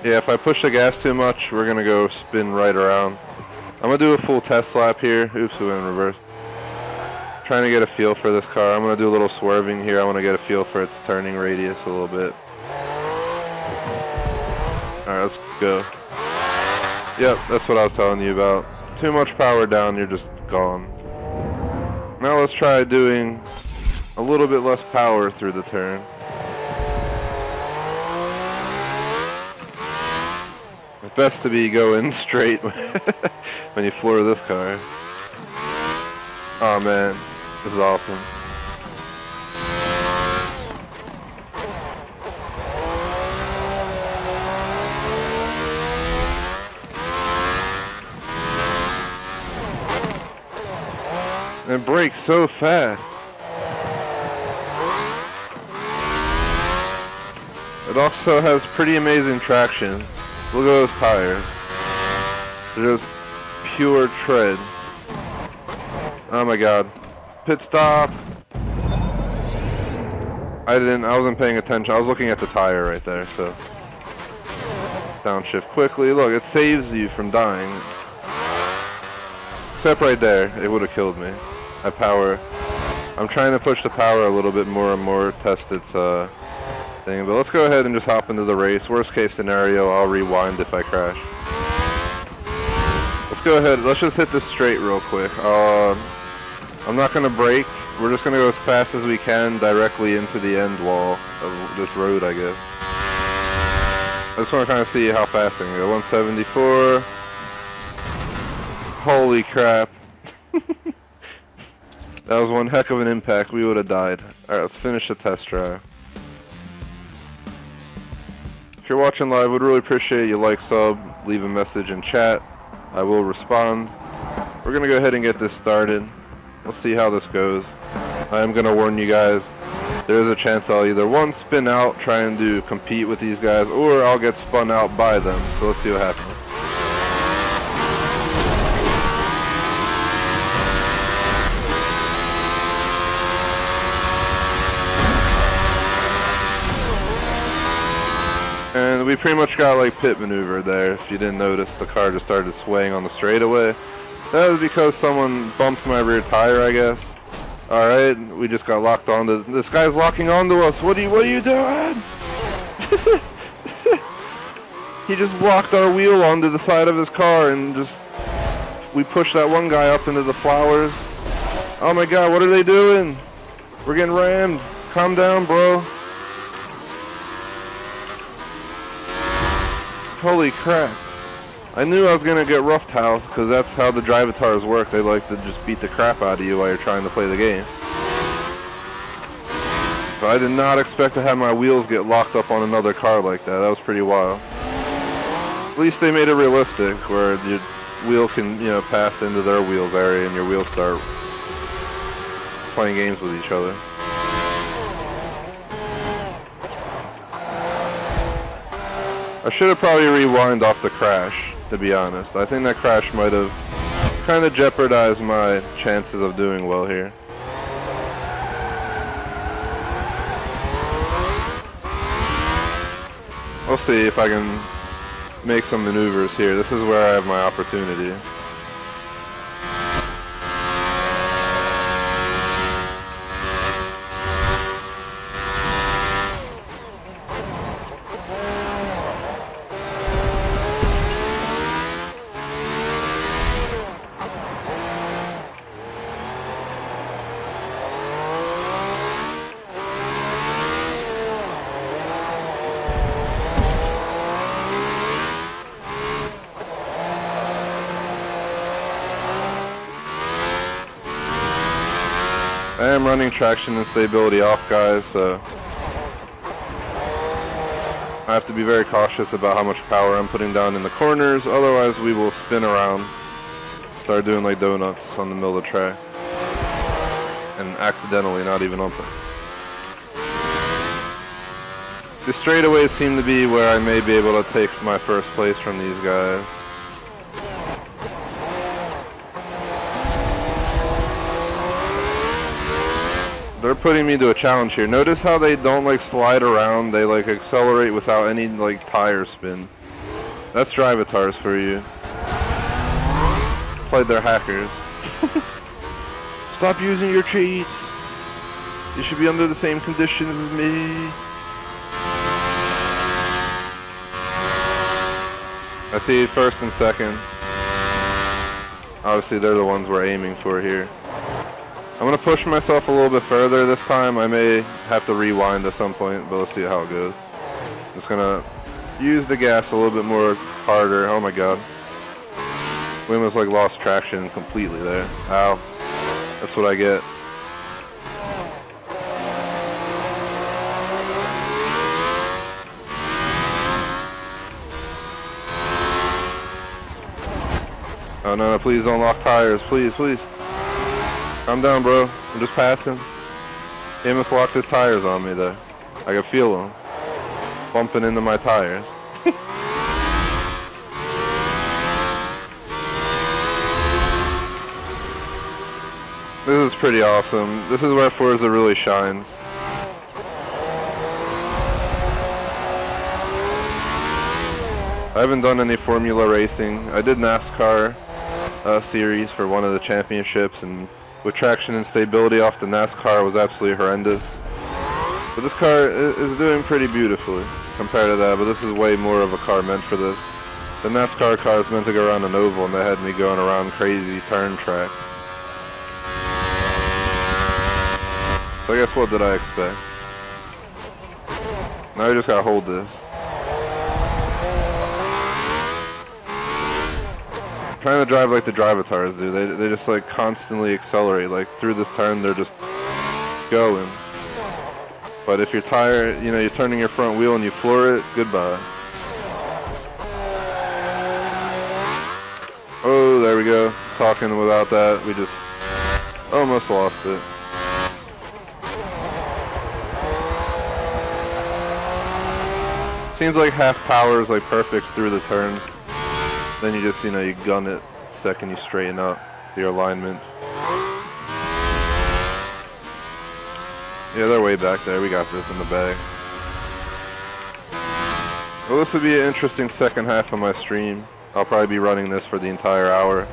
Yeah, if I push the gas too much, we're gonna go spin right around. I'm gonna do a full test lap here. Oops, we went in reverse. Trying to get a feel for this car. I'm gonna do a little swerving here. I want to get a feel for its turning radius a little bit. Alright, let's go. Yep, that's what I was telling you about. Too much power down, you're just gone. Now let's try doing a little bit less power through the turn. It's best to be going straight when you floor this car. Oh man, this is awesome. And it brakes so fast. It also has pretty amazing traction. Look at those tires. They're just pure tread. Oh my god. Pit stop. I wasn't paying attention. I was looking at the tire right there, so. Downshift quickly. Look, it saves you from dying. Except right there, it would have killed me. That power. I'm trying to push the power a little bit more and more, test its thing. But let's go ahead and just hop into the race. Worst case scenario, I'll rewind if I crash. Let's go ahead. Let's just hit this straight real quick. I'm not going to brake. We're just going to go as fast as we can directly into the end wall of this road, I guess. I just want to kind of see how fast I can go. 174. Holy crap. That was one heck of an impact. We would have died. Alright, let's finish the test drive. If you're watching live, would really appreciate you like, sub, leave a message in chat. I will respond. We're going to go ahead and get this started. We'll see how this goes. I am going to warn you guys, there is a chance I'll either one, spin out trying to compete with these guys, or I'll get spun out by them. So let's see what happens. And we pretty much got like pit maneuver there. If you didn't notice, the car just started swaying on the straightaway. That was because someone bumped my rear tire, I guess. Alright, we just got locked onto... This guy's locking onto us. What are you doing? He just locked our wheel onto the side of his car and just... We pushed that one guy up into the flowers. Oh my god, what are they doing? We're getting rammed. Calm down, bro. Holy crap. I knew I was going to get roughed house because that's how the drivatars work. They like to just beat the crap out of you while you're trying to play the game. But I did not expect to have my wheels get locked up on another car like that. That was pretty wild. At least they made it realistic where your wheel can, you know, pass into their wheels area and your wheels start playing games with each other. I should have probably rewind off the crash, to be honest. I think that crash might have kind of jeopardized my chances of doing well here. We'll see if I can make some maneuvers here. This is where I have my opportunity. I am running traction and stability off, guys, so I have to be very cautious about how much power I'm putting down in the corners, otherwise we will spin around, start doing like donuts on the middle of the track, and accidentally, not even on purpose. The straightaways seem to be where I may be able to take my first place from these guys. They're putting me to a challenge here. Notice how they don't like slide around, they like accelerate without any like tire spin. That's drivatars for you. It's like they're hackers. Stop using your cheats. You should be under the same conditions as me. I see first and second. Obviously they're the ones we're aiming for here. I'm going to push myself a little bit further this time. I may have to rewind at some point, but let's see how it goes. I'm just going to use the gas a little bit more harder. Oh my god. We almost like lost traction completely there. Ow. That's what I get. Oh no, no, please don't lock tires. Please, please. Calm down, bro. I'm just passing. He almost locked his tires on me there. I could feel them bumping into my tires. This is pretty awesome. This is where Forza really shines. I haven't done any Formula racing. I did NASCAR series for one of the championships, and with traction and stability off the NASCAR was absolutely horrendous. But this car is doing pretty beautifully compared to that, but this is way more of a car meant for this. The NASCAR car is meant to go around an oval, and they had me going around crazy turn tracks. So I guess what did I expect? Now I just gotta hold this. Trying to drive like the drivatars do. They just like constantly accelerate. Like through this turn they're just going. But if your tire, you know, you're turning your front wheel and you floor it, goodbye. Oh, there we go. Talking about that, we just almost lost it. Seems like half power is like perfect through the turns. Then you just, you know, you gun it the second you straighten up your alignment. Yeah, they're way back there. We got this in the bag. Well, this would be an interesting second half of my stream. I'll probably be running this for the entire hour.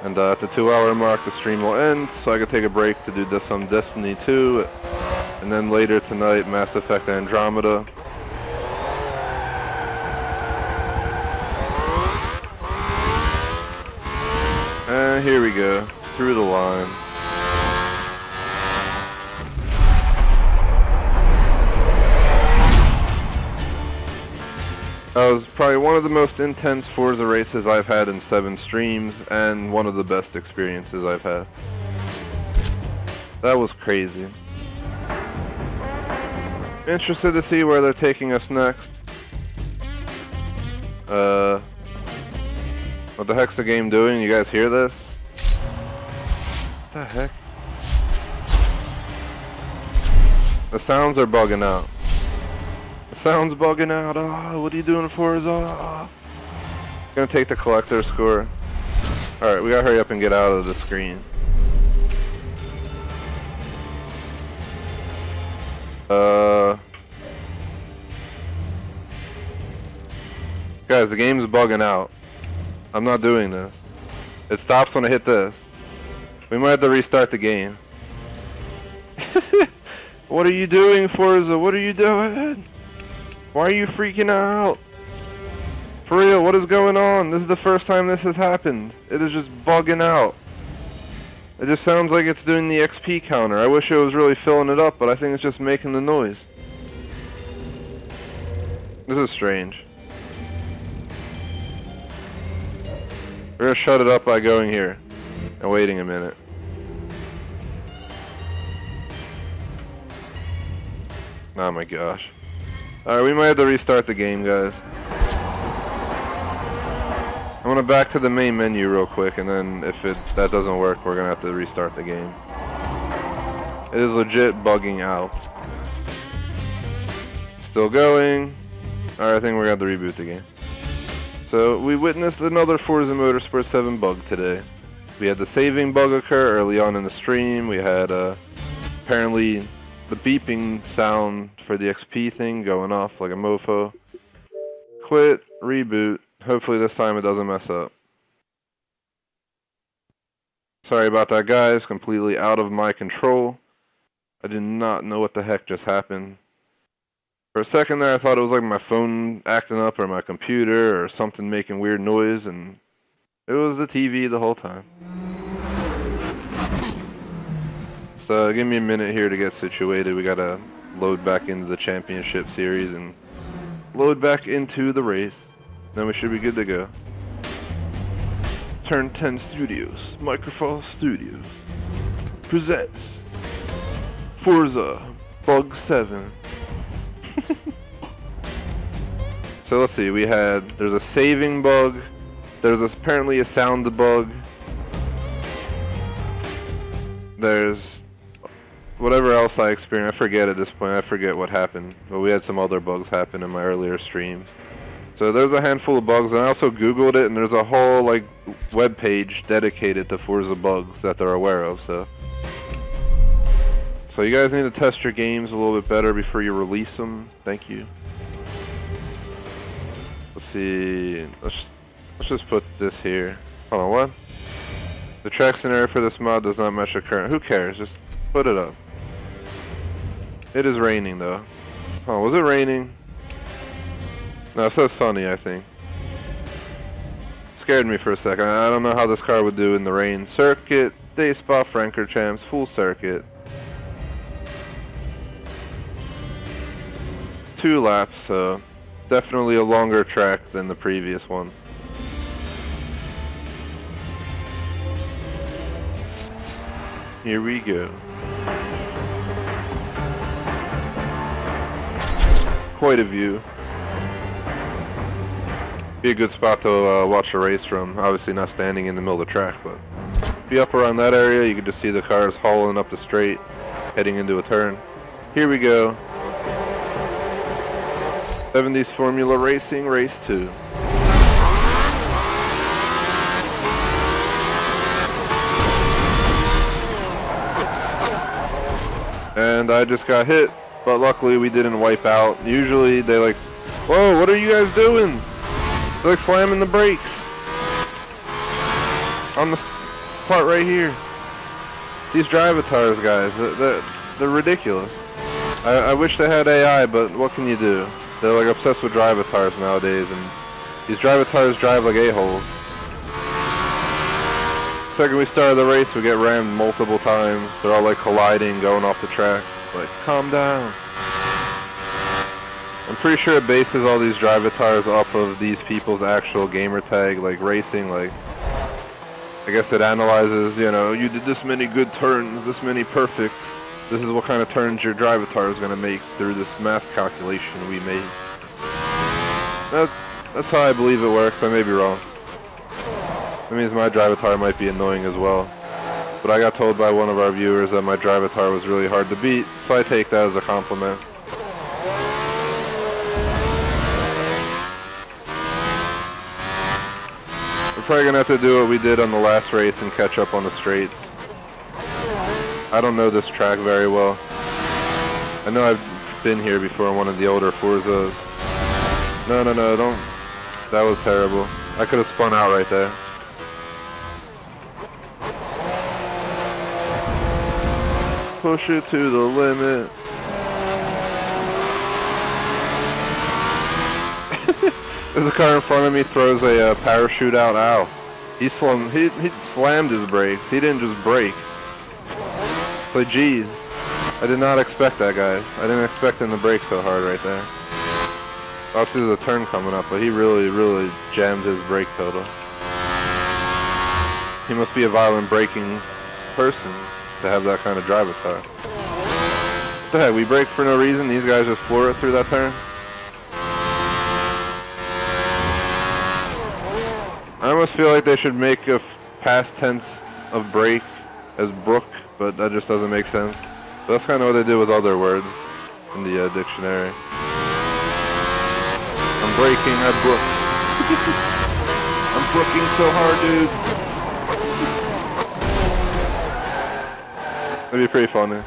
And at the 2-hour mark, the stream will end, so I could take a break to do some Destiny 2. And then later tonight, Mass Effect Andromeda. And here we go, through the line. That was probably one of the most intense Forza races I've had in 7 streams, and one of the best experiences I've had. That was crazy. Interested to see where they're taking us next. What the heck's the game doing? You guys hear this? What the heck? The sounds are bugging out. The sound's bugging out. Oh, what are you doing, Forza? Oh. Gonna take the collector score. Alright, we gotta hurry up and get out of the screen. Guys, the game's bugging out. I'm not doing this. It stops when I hit this. We might have to restart the game. What are you doing, Forza? What are you doing? Why are you freaking out? For real, what is going on? This is the first time this has happened. It is just bugging out. It just sounds like it's doing the XP counter. I wish it was really filling it up, but I think it's just making the noise. This is strange. We're gonna shut it up by going here and waiting a minute. Oh my gosh. Alright, we might have to restart the game, guys. I'm gonna back to the main menu real quick, and then if that doesn't work, we're gonna have to restart the game. It is legit bugging out. Still going. Alright, I think we're gonna have to reboot the game. So we witnessed another Forza Motorsport 7 bug today. We had the saving bug occur early on in the stream. We had apparently the beeping sound for the XP thing going off like a mofo. Quit, reboot. Hopefully this time it doesn't mess up. Sorry about that, guys. Completely out of my control. I did not know what the heck just happened. For a second there, I thought it was like my phone acting up or my computer or something making weird noise, and it was the TV the whole time. So give me a minute here to get situated. We gotta load back into the championship series and load back into the race. Then we should be good to go. Turn 10 Studios, Microsoft Studios, presents Forza Bug 7. So let's see, there's a saving bug, there's apparently a sound bug, there's whatever else I experienced. I forget at this point, I forget what happened, but we had some other bugs happen in my earlier streams. So there's a handful of bugs, and I also Googled it, and there's a whole like web page dedicated to Forza bugs that they're aware of. So you guys need to test your games a little bit better before you release them. Thank you. Let's see. Let's just put this here. Hold on, what? The track scenario for this mod does not match the current. Who cares? Just put it up. It is raining though. Oh, was it raining? No, it says sunny, I think. Scared me for a second. I don't know how this car would do in the rain. Circuit, day spa, Franker champs, full circuit. 2 laps, so definitely a longer track than the previous one. Here we go. Quite a view. Be a good spot to watch a race from. Obviously not standing in the middle of the track, but be up around that area. You can just see the cars hauling up the straight, heading into a turn. Here we go. 70s Formula Racing, Race 2. And I just got hit, but luckily we didn't wipe out. Usually they like, whoa, what are you guys doing? They're like slamming the brakes on the part right here. These drivatars, guys, they're ridiculous. I wish they had AI, but what can you do? They're like obsessed with drivatars nowadays, and these drivatars drive like a-holes. Second we started the race, we get rammed multiple times. They're all like colliding, going off the track. Like, calm down. I'm pretty sure it bases all these drivatars off of these people's actual gamer tag, like racing. Like, I guess it analyzes, you know, you did this many good turns, this many perfect. This is what kind of turns your drivatar is going to make through this math calculation we made. That's how I believe it works. I may be wrong. That means my drivatar might be annoying as well. But I got told by one of our viewers that my drivatar was really hard to beat, so I take that as a compliment. We're probably going to have to do what we did on the last race and catch up on the straights. I don't know this track very well. I know I've been here before on one of the older Forzas. No, don't. That was terrible. I could have spun out right there. Push it to the limit. There's a car in front of me, throws a parachute out. Ow. He slammed his brakes. He didn't just brake. It's like, geez. I did not expect that, guys. I didn't expect him to brake so hard right there. Obviously there's a turn coming up, but he really jammed his brake pedal. He must be a violent braking person to have that kind of drivatar. What the heck, we brake for no reason? These guys just floor it through that turn? I almost feel like they should make a past tense of brake as brook, but that just doesn't make sense. But that's kind of what they do with other words in the dictionary. I'm braking, I brook. I'm brooking so hard, dude. That'd be pretty funny.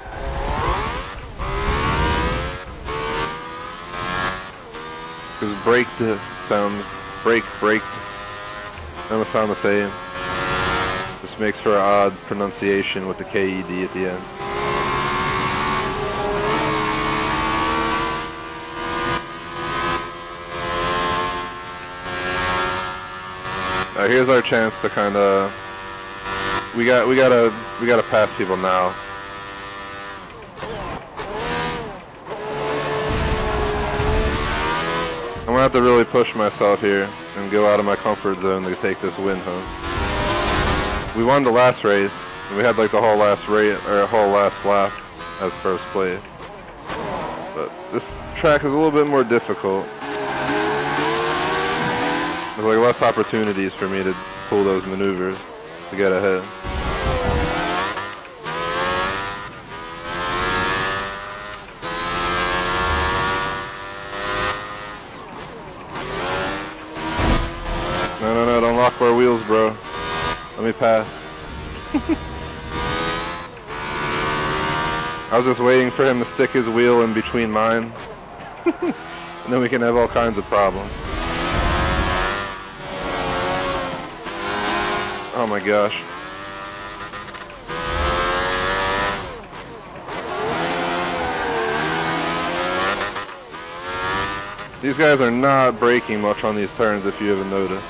Because braked sounds, braked, they almost sound the same. Just makes for an odd pronunciation with the K-E-D at the end. Alright, here's our chance to kind of, we gotta pass people now. I'm gonna have to really push myself here and go out of my comfort zone to take this win home. We won the last race, and we had like the whole last lap as first place. But this track is a little bit more difficult. There's like less opportunities for me to pull those maneuvers to get ahead. No, don't lock our wheels, bro. Let me pass. I was just waiting for him to stick his wheel in between mine. And then we can have all kinds of problems. Oh my gosh. These guys are not braking much on these turns if you haven't noticed.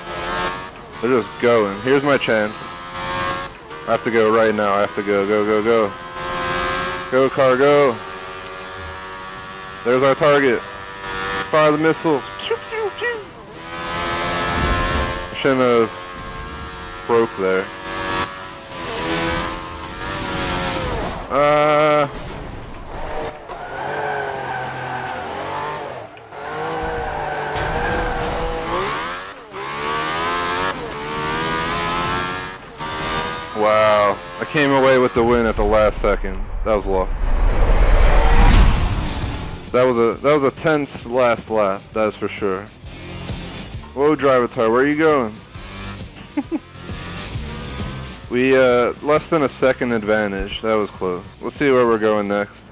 They're just going. Here's my chance. I have to go right now. I have to go. Go. Go, car, go. There's our target. Fire the missiles. Pew, pew, pew. I shouldn't have broke there. Wow, I came away with the win at the last second. That was luck. That was a tense last lap, that's for sure. Whoa, Drivatar, where are you going? We less than a second advantage. That was close. Let's see where we're going next.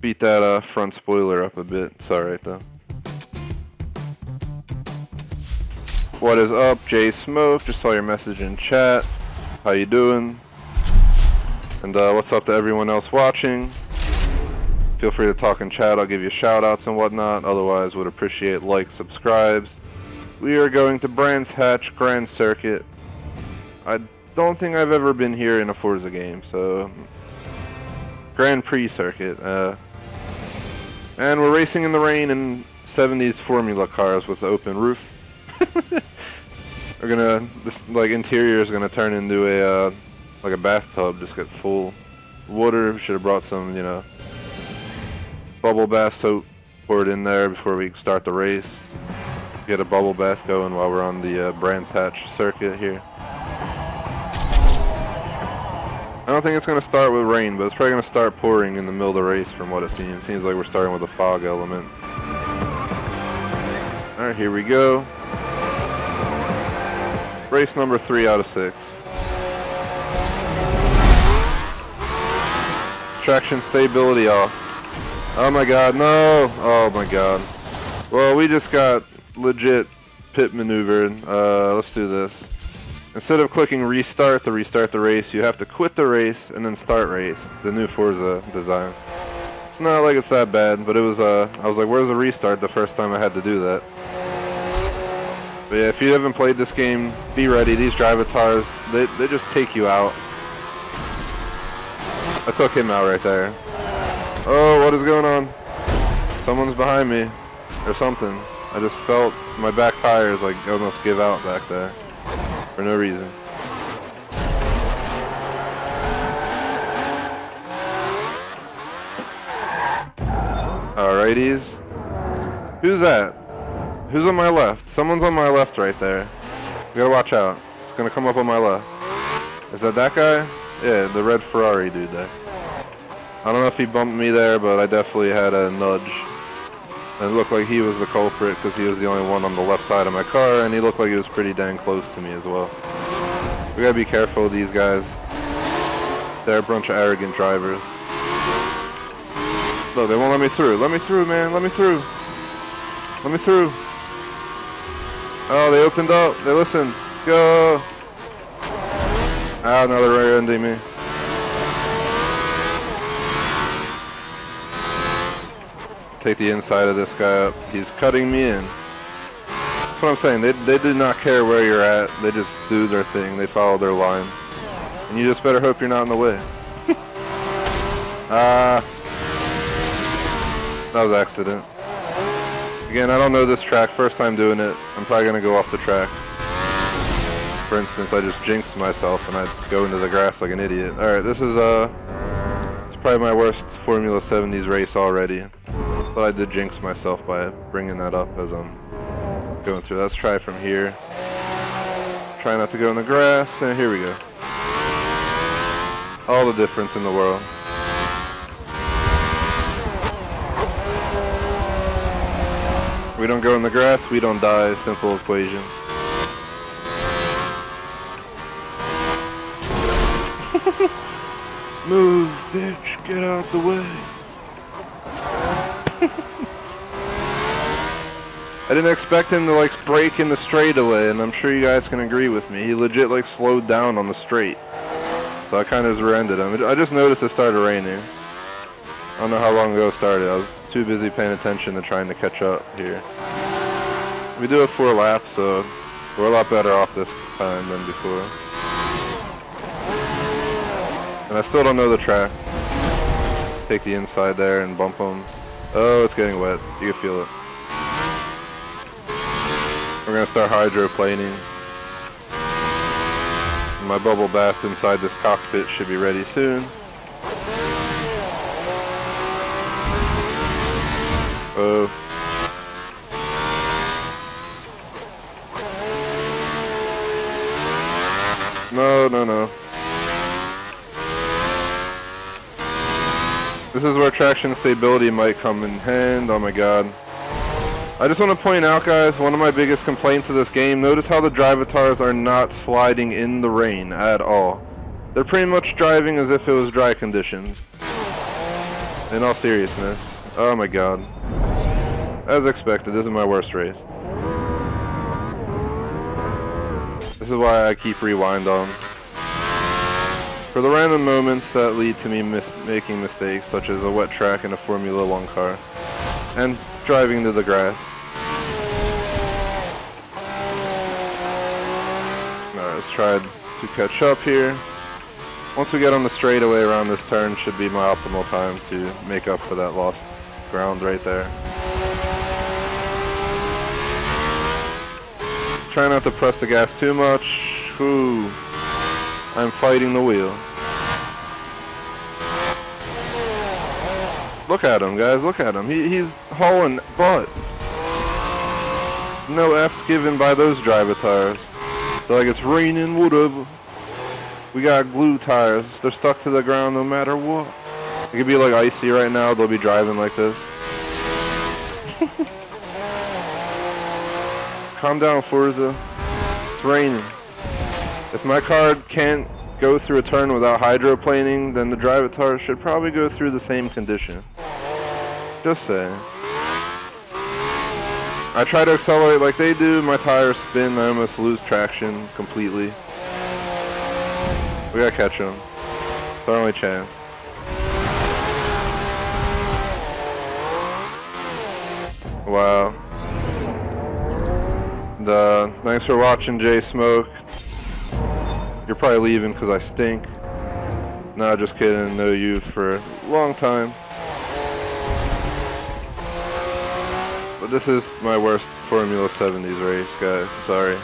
Beat that front spoiler up a bit. It's alright though. What is up, Jay Smoke? Just saw your message in chat. How you doing? And what's up to everyone else watching? Feel free to talk in chat. I'll give you shout outs and whatnot. Otherwise, would appreciate likes, subscribes. We are going to Brands Hatch Grand Circuit. I don't think I've ever been here in a Forza game, so Grand Prix circuit. And we're racing in the rain in 70s Formula cars with the open roof. We're gonna, this like interior is gonna turn into a like a bathtub, just get full water. Should have brought some, you know, bubble bath soap, poured in there before we start the race. Get a bubble bath going while we're on the Brands Hatch circuit here. I don't think it's gonna start with rain, but it's probably gonna start pouring in the middle of the race from what it seems. Seems like we're starting with a fog element. Alright, here we go. Race number 3 out of 6. Traction stability off. Oh my god, no! Oh my god. Well, we just got legit pit maneuvered. Let's do this. Instead of clicking restart to restart the race, you have to quit the race and then start race. The new Forza design. It's not like it's that bad, but it was, I was like, where's the restart the first time I had to do that? But yeah, if you haven't played this game, be ready. These Drivatars, they just take you out. I took him out right there. Oh, what is going on? Someone's behind me. Or something. I just felt my back tires like almost give out back there. For no reason. Alrighties. Who's that? Who's on my left? Someone's on my left right there. We gotta watch out. It's gonna come up on my left. Is that guy? Yeah, the red Ferrari dude there. I don't know if he bumped me there, but I definitely had a nudge. And it looked like he was the culprit because he was the only one on the left side of my car, and he looked like he was pretty dang close to me as well. We gotta be careful of these guys. They're a bunch of arrogant drivers. Look, they won't let me through. Let me through, man. Let me through. Let me through. Oh, they opened up. They listened. Go. Ah, now they're rear-ending me. Take the inside of this guy up. He's cutting me in. That's what I'm saying. They do not care where you're at. They just do their thing. They follow their line. And you just better hope you're not in the way. That was an accident. Again, I don't know this track. First time doing it. I'm probably going to go off the track. For instance, I just jinxed myself and I go into the grass like an idiot. Alright, this is it's probably my worst Formula 70s race already. But I did jinx myself by bringing that up as I'm going through. Let's try from here. Try not to go in the grass, and here we go. All the difference in the world. We don't go in the grass, we don't die. Simple equation. Move, bitch, get out the way. I didn't expect him to like brake in the straightaway, and I'm sure you guys can agree with me. He legit like slowed down on the straight. So I kind of just rear-ended him. I just noticed it started raining. I don't know how long ago it started. I was too busy paying attention to trying to catch up here. We do have 4 laps, so we're a lot better off this time than before. And I still don't know the track. Take the inside there and bump them. Oh, it's getting wet. You can feel it. We're going to start hydroplaning. My bubble bath inside this cockpit should be ready soon. Oh. No, no, no. This is where traction stability might come in hand. Oh my god. I just want to point out, guys, one of my biggest complaints of this game, notice how the drivatars are not sliding in the rain at all. They're pretty much driving as if it was dry conditions. In all seriousness. Oh my god. As expected, this is my worst race. This is why I keep rewind on. For the random moments that lead to me making mistakes, such as a wet track in a Formula 1 car, and driving into the grass. Alright, let's try to catch up here. Once we get on the straightaway around this turn, should be my optimal time to make up for that lost ground right there. Try not to press the gas too much. Ooh. I'm fighting the wheel. Look at him, guys. Look at him. He's hauling butt. No F's given by those drivatars. They're like, it's raining, whatever. We got glue tires. They're stuck to the ground no matter what. It could be like icy right now. They'll be driving like this. Calm down, Forza. It's raining. If my car can't go through a turn without hydroplaning, then the drivatar should probably go through the same condition. Just saying. I try to accelerate like they do, my tires spin, I almost lose traction completely. We gotta catch them. It's our only chance. Wow. And, thanks for watching, Jay Smoke. You're probably leaving because I stink. Nah, just kidding. Know you for a long time. But this is my worst Formula 70s race, guys. Sorry.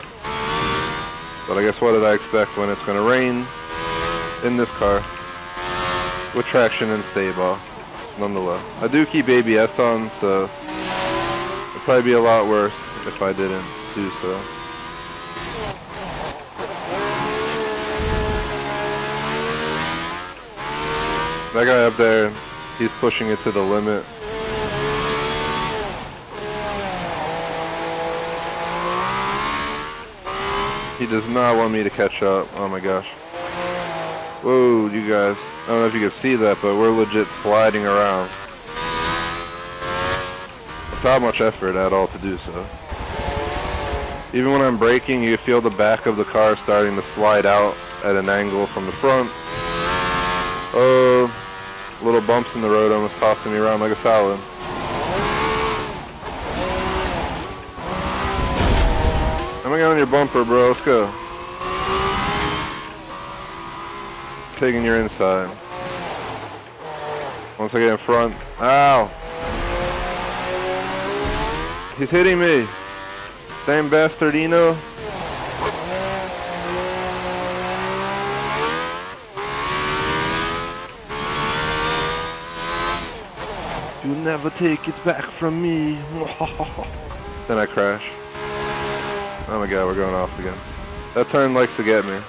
But I guess what did I expect when it's going to rain in this car with traction and stable, nonetheless. I do keep ABS on, so it'd probably be a lot worse if I didn't do so. That guy up there, he's pushing it to the limit. He does not want me to catch up. Oh my gosh. Whoa, you guys. I don't know if you can see that, but we're legit sliding around. Without much effort at all to do so. Even when I'm braking, you feel the back of the car starting to slide out at an angle from the front. Oh. Little bumps in the road almost tossing me around like a salad. I'm gonna get on your bumper, bro. Let's go. Taking your inside. Once I get in front. Ow! He's hitting me. Damn bastardino. You'll never take it back from me. Then I crash. Oh my god, we're going off again. That turn likes to get me.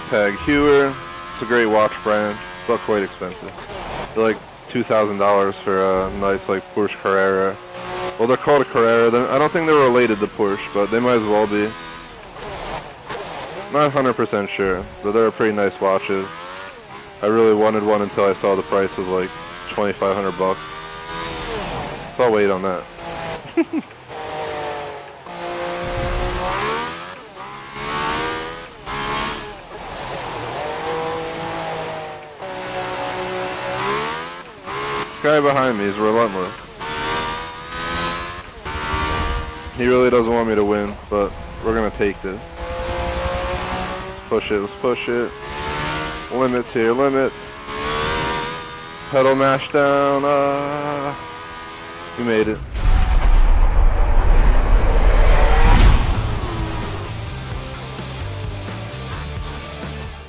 Tag Heuer. It's a great watch brand, but quite expensive. They're like $2,000 for a nice like Porsche Carrera. Well, they're called a Carrera. I don't think they're related to Porsche, but they might as well be. Not 100% sure, but they're pretty nice watches. I really wanted one until I saw the price was like 2,500 bucks. So I'll wait on that. This guy behind me is relentless. He really doesn't want me to win, but we're gonna take this. Let's push it, let's push it. Limits here, limits. Pedal mash down. We made it.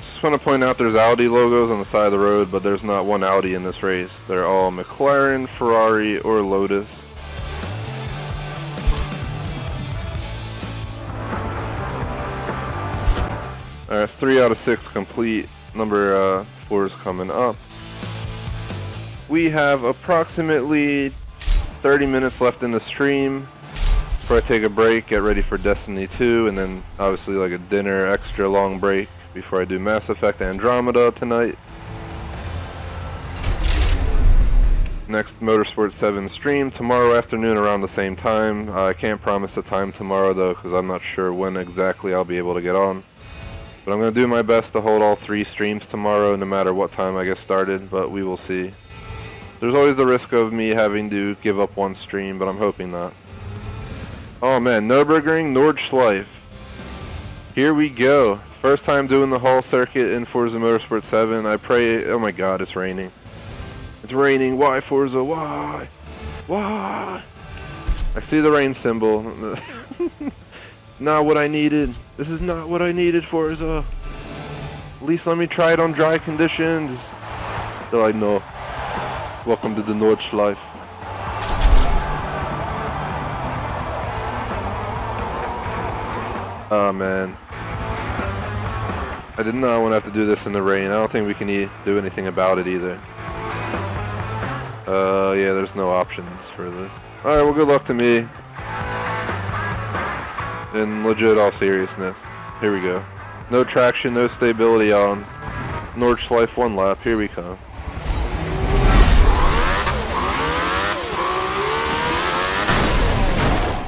Just want to point out there's Audi logos on the side of the road, but there's not one Audi in this race. They're all McLaren, Ferrari, or Lotus. Alright, it's 3 out of 6 complete. Number 4 is coming up. We have approximately 30 minutes left in the stream before I take a break, get ready for Destiny 2, and then obviously like a dinner extra long break before I do Mass Effect Andromeda tonight. Next Motorsport 7 stream tomorrow afternoon around the same time. I can't promise a time tomorrow though, because I'm not sure when exactly I'll be able to get on. But I'm going to do my best to hold all 3 streams tomorrow, no matter what time I get started, but we will see. There's always the risk of me having to give up one stream, but I'm hoping not. Oh man, Nürburgring Nordschleife. Here we go. First time doing the Hall circuit in Forza Motorsport 7. I pray... Oh my god, it's raining. It's raining. Why, Forza? Why? Why? I see the rain symbol. Not what I needed. This is not what I needed, Forza. At least let me try it on dry conditions. They're like, no. Welcome to the Nordschleife. Oh man. I did not want to have to do this in the rain. I don't think we can do anything about it either. Yeah, there's no options for this. Alright, well good luck to me. In legit all seriousness. Here we go. No traction, no stability on Nordschleife 1 lap. Here we come.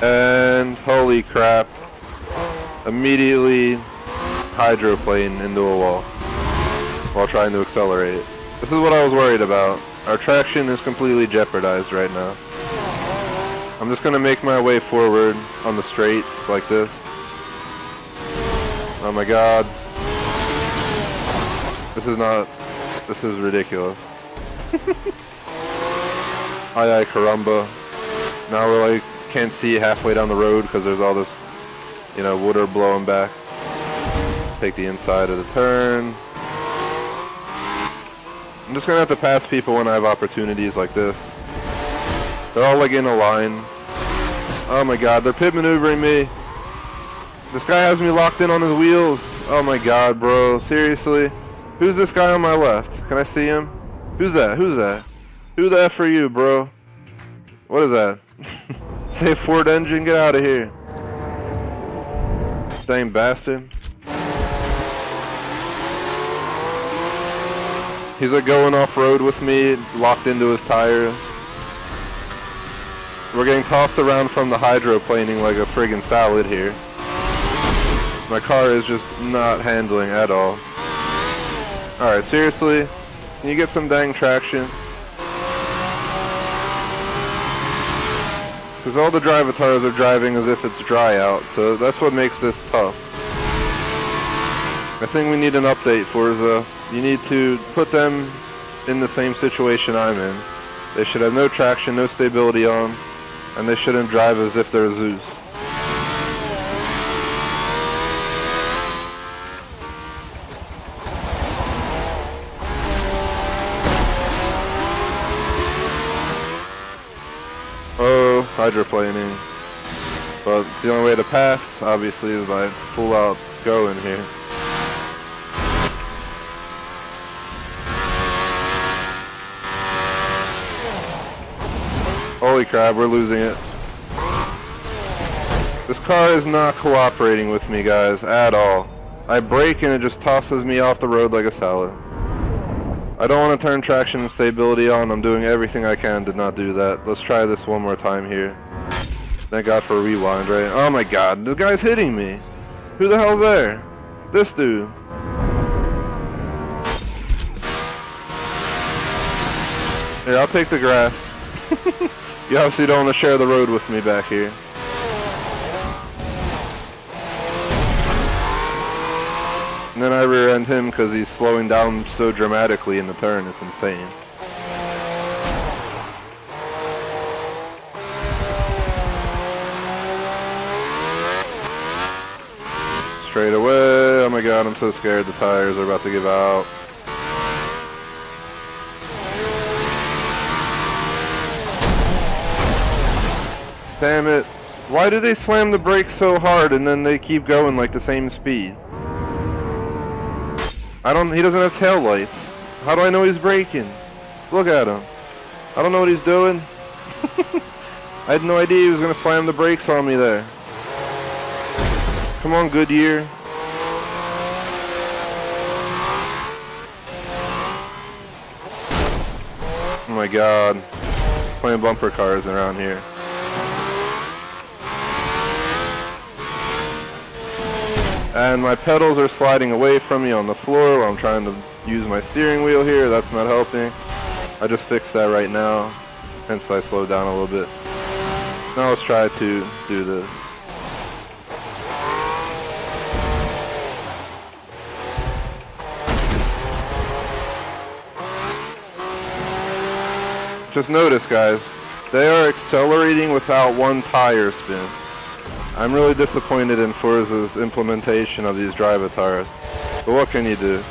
And holy crap. Immediately hydroplane into a wall while trying to accelerate. This is what I was worried about. Our traction is completely jeopardized right now. I'm just gonna make my way forward on the straights like this. Oh my god. This is ridiculous. Aye caramba. Now we're like, can't see halfway down the road because there's all this, you know, water blowing back. Take the inside of the turn. I'm just gonna have to pass people when I have opportunities like this. They're all like in a line. Oh my god, they're pit maneuvering me. This guy has me locked in on his wheels. Oh my god, bro. Seriously? Who's this guy on my left? Can I see him? Who's that? Who's that? Who the F are you, bro? What is that? Say Ford engine, get out of here. Dang bastard. He's like going off-road with me, locked into his tire. We're getting tossed around from the hydroplaning like a friggin' salad here. My car is just not handling at all. Alright, seriously? Can you get some dang traction? Because all the drivatars are driving as if it's dry out, so that's what makes this tough. I think we need an update, Forza. You need to put them in the same situation I'm in. They should have no traction, no stability on, and they shouldn't drive as if they're Zeus. Oh, hydroplaning. But it's the only way to pass, obviously, is by full out going here. Holy crap, we're losing it. This car is not cooperating with me, guys, at all. I brake and it just tosses me off the road like a salad. I don't want to turn traction and stability on. I'm doing everything I can to not do that. Let's try this one more time here. Thank God for a rewind, right? Oh my God, the guy's hitting me. Who the hell's there? This dude. Here, I'll take the grass. You obviously don't want to share the road with me back here. And then I rear end him because he's slowing down so dramatically in the turn. It's insane. Straight away. Oh my God, I'm so scared. The tires are about to give out. Damn it. Why do they slam the brakes so hard and then they keep going like the same speed? He doesn't have tail lights. How do I know he's braking? Look at him. I don't know what he's doing. I had no idea he was going to slam the brakes on me there. Come on, Goodyear. Oh my God. Playing bumper cars around here. And my pedals are sliding away from me on the floor while I'm trying to use my steering wheel here. That's not helping. I just fixed that right now. Hence I slowed down a little bit. Now let's try to do this. Just notice, guys, they are accelerating without one tire spin. I'm really disappointed in Forza's implementation of these drive-a-tires, but what can you do?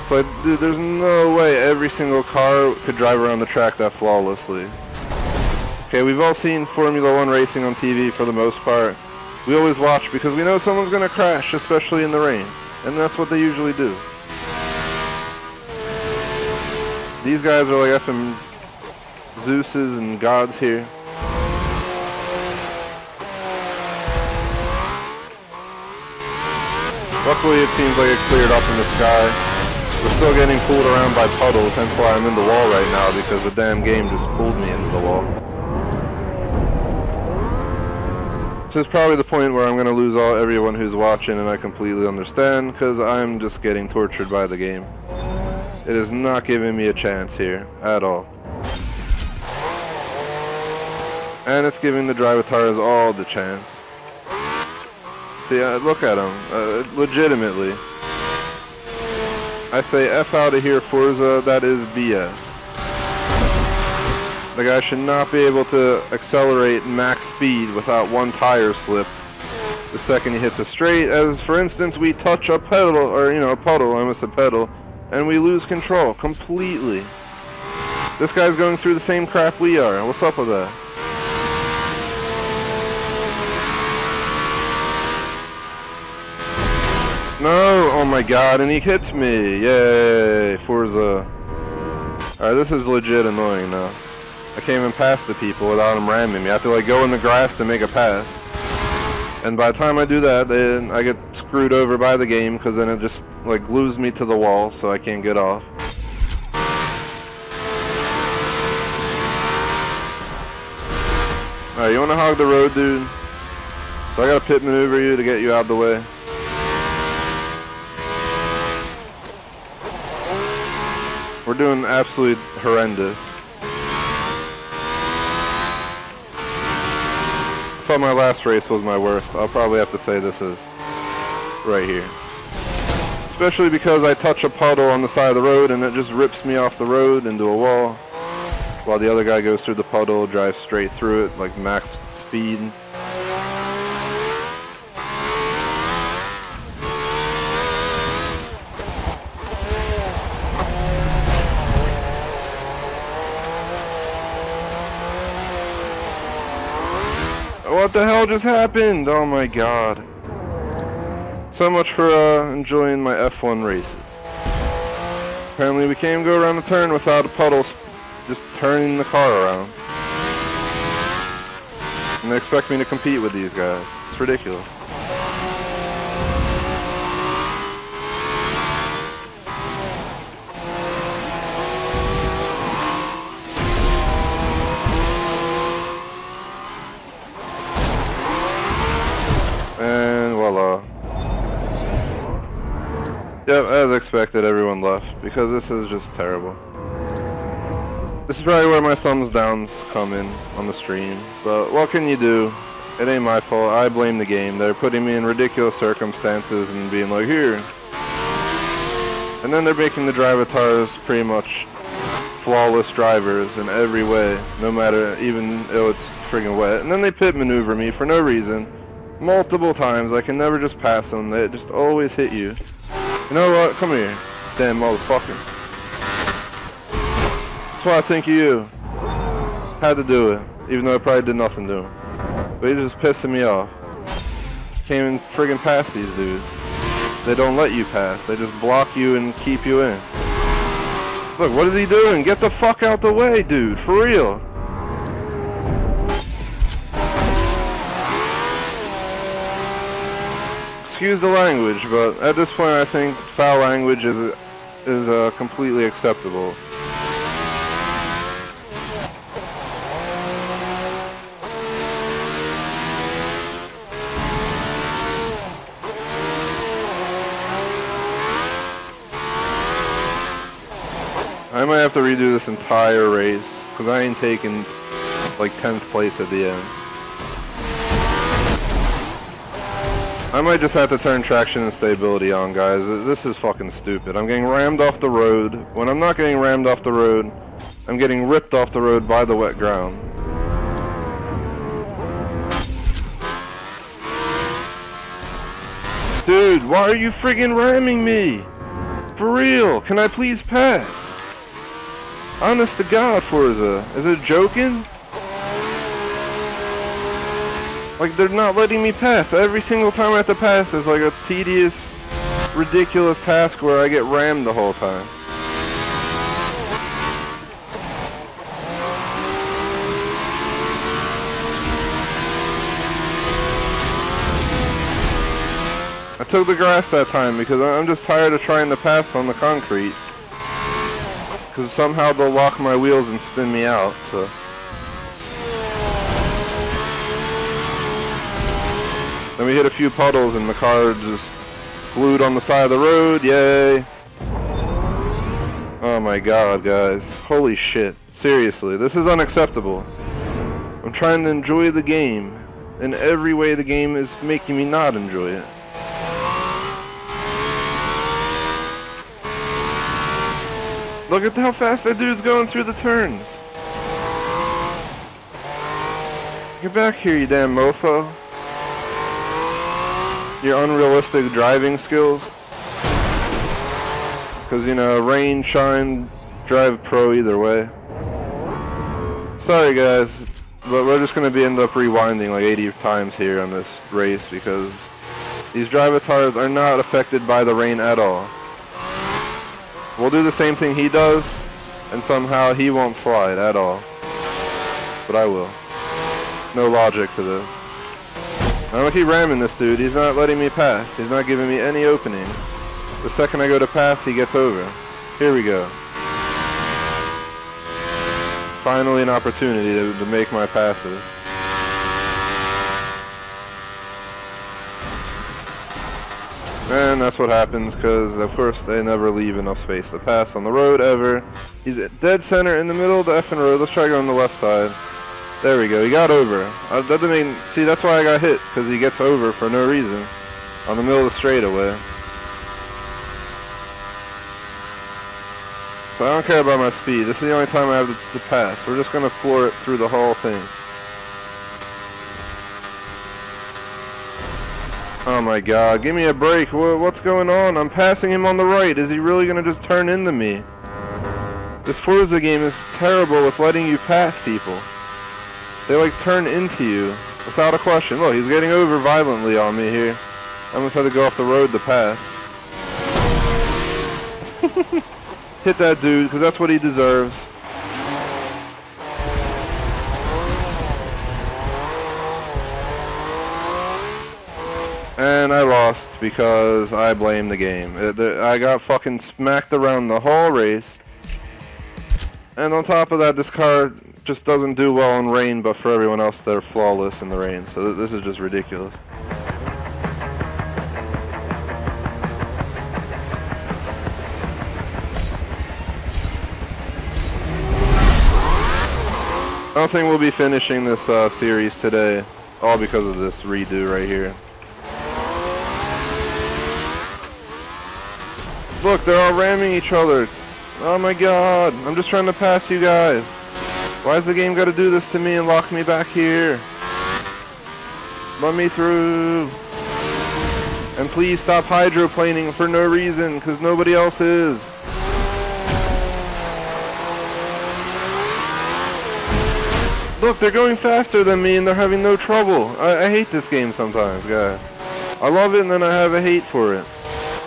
It's like, dude, there's no way every single car could drive around the track that flawlessly. Okay, we've all seen Formula 1 racing on TV for the most part. We always watch because we know someone's gonna crash, especially in the rain, and that's what they usually do. These guys are like effing Zeuses and gods here. Luckily, it seems like it cleared up in the sky. We're still getting pulled around by puddles, hence why I'm in the wall right now, because the damn game just pulled me into the wall. This is probably the point where I'm going to lose everyone who's watching, and I completely understand, because I'm just getting tortured by the game. It is not giving me a chance here, at all. And it's giving the drive-a-tires all the chance. See, look at him, legitimately. I say F out of here, Forza, that is BS. The guy should not be able to accelerate max speed without one tire slip the second he hits a straight, as for instance we touch a pedal, or a puddle, I almost said pedal, and we lose control completely. This guy's going through the same crap we are. What's up with that? No, oh my God, and he hits me. Yay, Forza. Alright, this is legit annoying now. I can't even pass the people without them ramming me. I have to go in the grass to make a pass. And by the time I do that, then I get screwed over by the game, because then it just glues me to the wall so I can't get off. Alright, you wanna hog the road, dude? So I gotta pit maneuver you to get you out of the way. We're doing absolutely horrendous. I thought my last race was my worst. I'll probably have to say this is right here. Especially because I touch a puddle on the side of the road and it just rips me off the road into a wall. While the other guy goes through the puddle, drives straight through it, like max speed. What the hell just happened? Oh my god. So much for enjoying my F1 races. Apparently we can't even go around the turn without a puddle just turning the car around. And they expect me to compete with these guys. It's ridiculous. And voila. Yep, as expected, everyone left because this is just terrible. This is probably where my thumbs downs come in on the stream, but what can you do? It ain't my fault. I blame the game. They're putting me in ridiculous circumstances and being like, here. And then they're making the drivatars pretty much flawless drivers in every way, no matter, even though it's friggin' wet. And then they pit maneuver me for no reason, multiple times. I can never just pass them. They just always hit you. You know what? Come here, damn motherfucker. That's why I think of you. Had to do it, even though I probably did nothing to him. But he's just pissing me off. Can't even friggin' pass these dudes. They don't let you pass. They just block you and keep you in. Look, what is he doing? Get the fuck out the way, dude. For real. Excuse the language, but at this point I think foul language is completely acceptable. I might have to redo this entire race because I ain't taking like 10th place at the end. I might just have to turn traction and stability on, guys. This is fucking stupid. I'm getting rammed off the road. When I'm not getting rammed off the road, I'm getting ripped off the road by the wet ground. Dude, why are you friggin' ramming me? For real, can I please pass? Honest to God, Forza. Is it joking? Like, they're not letting me pass. Every single time I have to pass is like a tedious, ridiculous task where I get rammed the whole time. I took the grass that time because I'm just tired of trying to pass on the concrete. Because somehow they'll lock my wheels and spin me out, so... Then we hit a few puddles and the car just glued on the side of the road, yay! Oh my god, guys. Holy shit. Seriously, this is unacceptable. I'm trying to enjoy the game. In every way the game is making me not enjoy it. Look at how fast that dude's going through the turns. Get back here, you damn mofo. Your unrealistic driving skills. Because, you know, rain, shine, drive pro either way. Sorry guys, but we're just going to end up rewinding like 80 times here on this race because these drivatars are not affected by the rain at all. We'll do the same thing he does, and somehow he won't slide at all. But I will. No logic to this. I'm gonna keep ramming this dude. He's not letting me pass. He's not giving me any opening. The second I go to pass, he gets over. Here we go. Finally an opportunity to make my passes. And that's what happens because, of course, they never leave enough space to pass on the road ever. He's dead center in the middle of the effing road. Let's try going on the left side. There we go. He got over. That doesn't mean... See, that's why I got hit, because he gets over for no reason on the middle of the straightaway. So I don't care about my speed. This is the only time I have to pass. We're just going to floor it through the whole thing. Oh my god, give me a break. What's going on? I'm passing him on the right. Is he really going to just turn into me? This Forza game is terrible with letting you pass people. They like turn into you without a question. Look, he's getting over violently on me here. I almost had to go off the road to pass. Hit that dude, because that's what he deserves. And I lost because I blame the game. I got fucking smacked around the whole race. And on top of that, this car just doesn't do well in rain, but for everyone else, they're flawless in the rain. So this is just ridiculous. I don't think we'll be finishing this series today, all because of this redo right here. Look, they're all ramming each other. Oh my god, I'm just trying to pass you guys. Why has the game got to do this to me and lock me back here? Let me through. And please stop hydroplaning for no reason, because nobody else is. Look, they're going faster than me and they're having no trouble. I hate this game sometimes, guys. I love it and then I have a hate for it.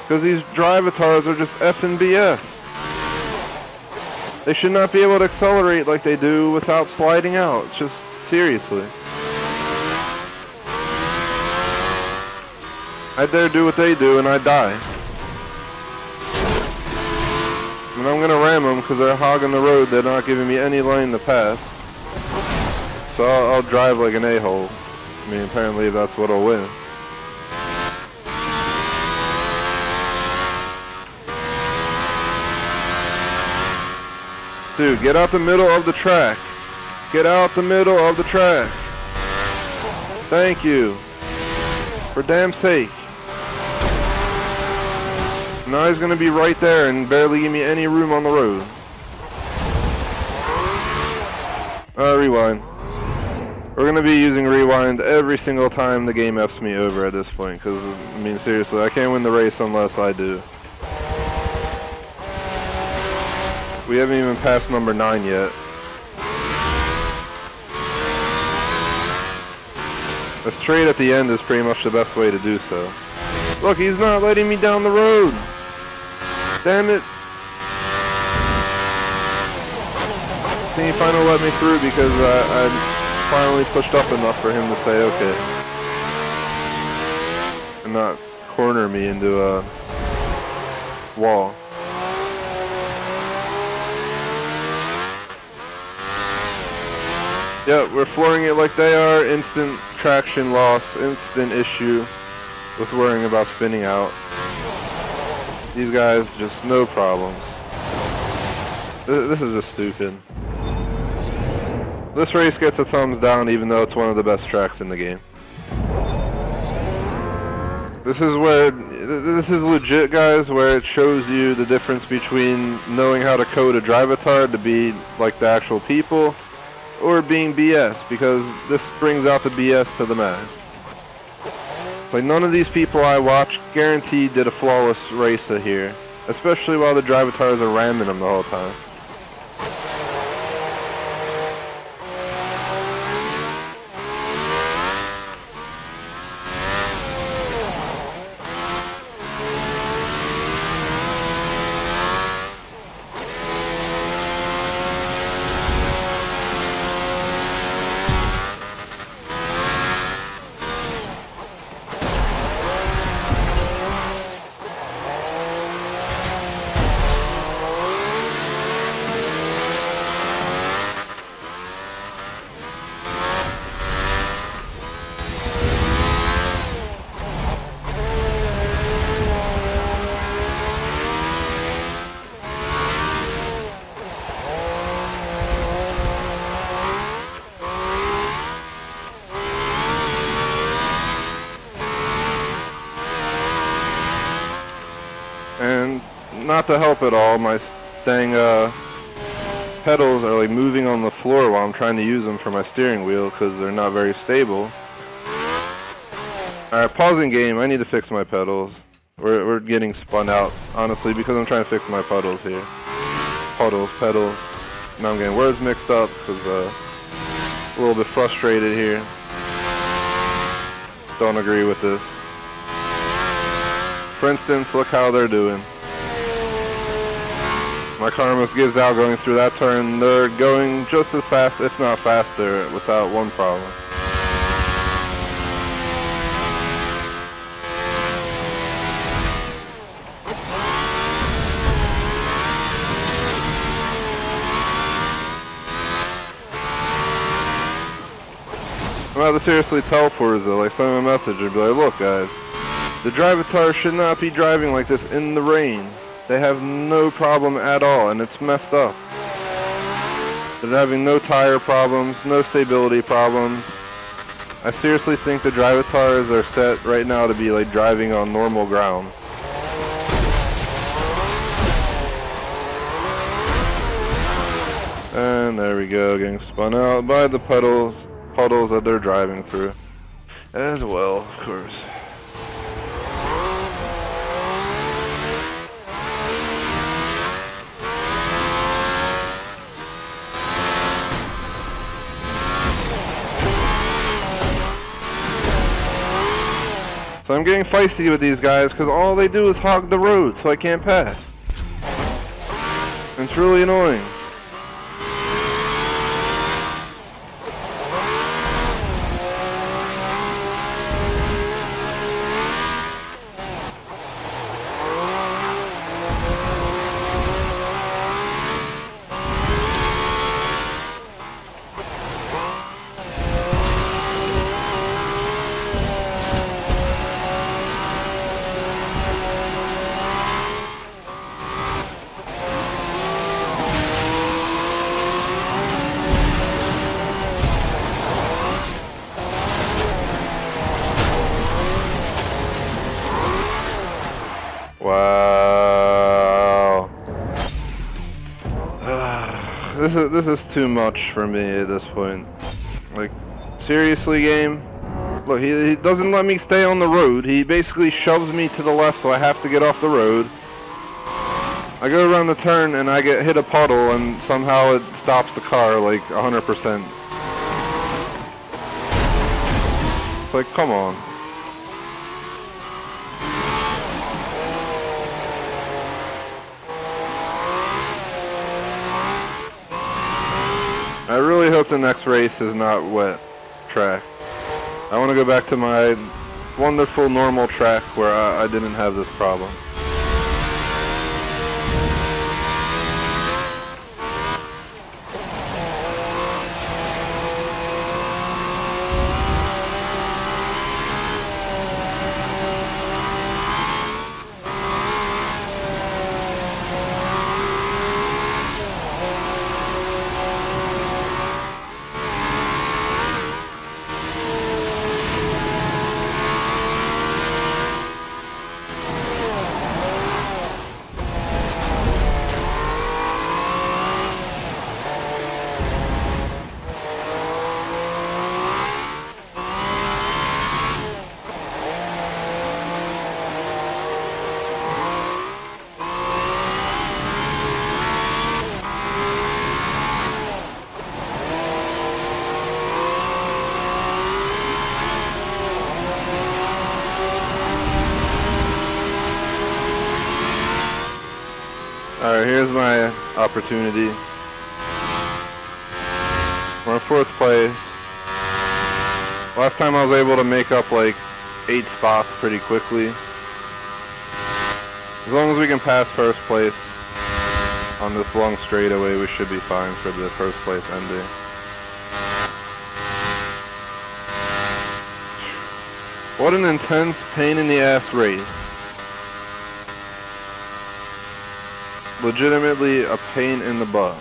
Because these drivatars are just effing BS. They should not be able to accelerate like they do without sliding out. Just seriously. I dare do what they do and I die. And I'm gonna ram them because they're hogging the road. They're not giving me any lane to pass. So I'll drive like an a-hole. I mean, apparently that's what'll win. Dude, get out the middle of the track. Get out the middle of the track. Thank you. For damn sake. Now he's gonna be right there and barely give me any room on the road. Rewind. We're gonna be using rewind every single time the game F's me over at this point, because, I mean, seriously, I can't win the race unless I do. We haven't even passed number 9 yet. A straight at the end is pretty much the best way to do so. Look, he's not letting me down the road. Damn it. Can you finally let me through because I finally pushed up enough for him to say okay. And not corner me into a wall. Yeah, we're flooring it like they are. Instant traction loss, instant issue with worrying about spinning out. These guys, just no problems. This is just stupid. This race gets a thumbs down even though it's one of the best tracks in the game. This is legit, guys, where it shows you the difference between knowing how to code a drivatard to be like the actual people, or being BS, because this brings out the BS to the max. It's like none of these people I watch guaranteed did a flawless race here, especially while the drivatars are ramming them the whole time. And not to help at all, my dang pedals are like moving on the floor while I'm trying to use them for my steering wheel because they're not very stable. Alright, pausing game. I need to fix my pedals. We're getting spun out, honestly, because I'm trying to fix my pedals here. Pedals. Now I'm getting words mixed up because a little bit frustrated here. Don't agree with this. For instance, look how they're doing. My car almost gives out going through that turn. They're going just as fast, if not faster, without one problem. I'm about to seriously tell Forza, like send him a message and be like, look guys, the Drivatar should not be driving like this in the rain. They have no problem at all, and it's messed up. They're having no tire problems, no stability problems. I seriously think the Drivatars are set right now to be like driving on normal ground. And there we go, getting spun out by the puddles that they're driving through. As well, of course. So I'm getting feisty with these guys because all they do is hog the road so I can't pass. It's really annoying. Wow. This is too much for me at this point. Like, seriously, game? Look, he doesn't let me stay on the road. He basically shoves me to the left, so I have to get off the road. I go around the turn and I get hit a puddle, and somehow it stops the car like 100%. It's like, come on. I really hope the next race is not wet track. I want to go back to my wonderful normal track where I didn't have this problem. Alright, here's my opportunity. We're in 4th place. Last time I was able to make up like 8 spots pretty quickly. As long as we can pass 1st place on this long straightaway, we should be fine for the 1st place ending. What an intense pain in the ass race. Legitimately a pain in the butt.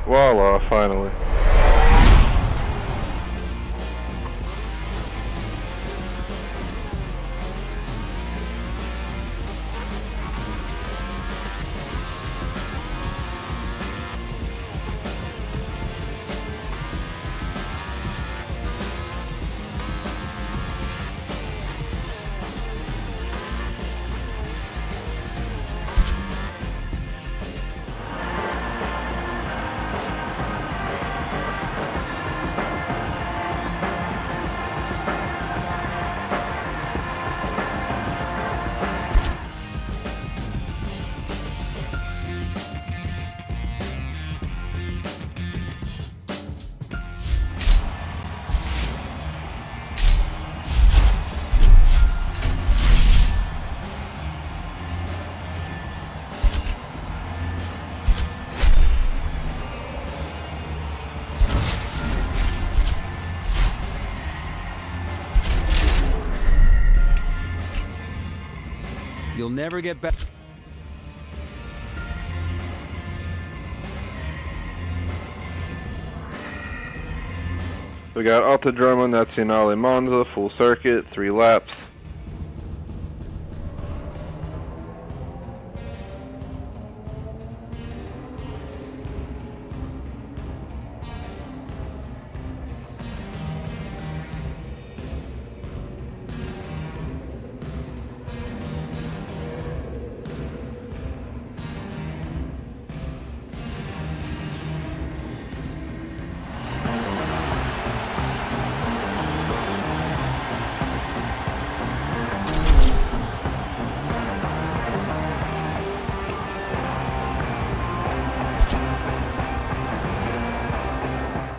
Voila, finally.
You'll never get back.
We got Autodromo Nazionale Monza, full circuit, 3 laps.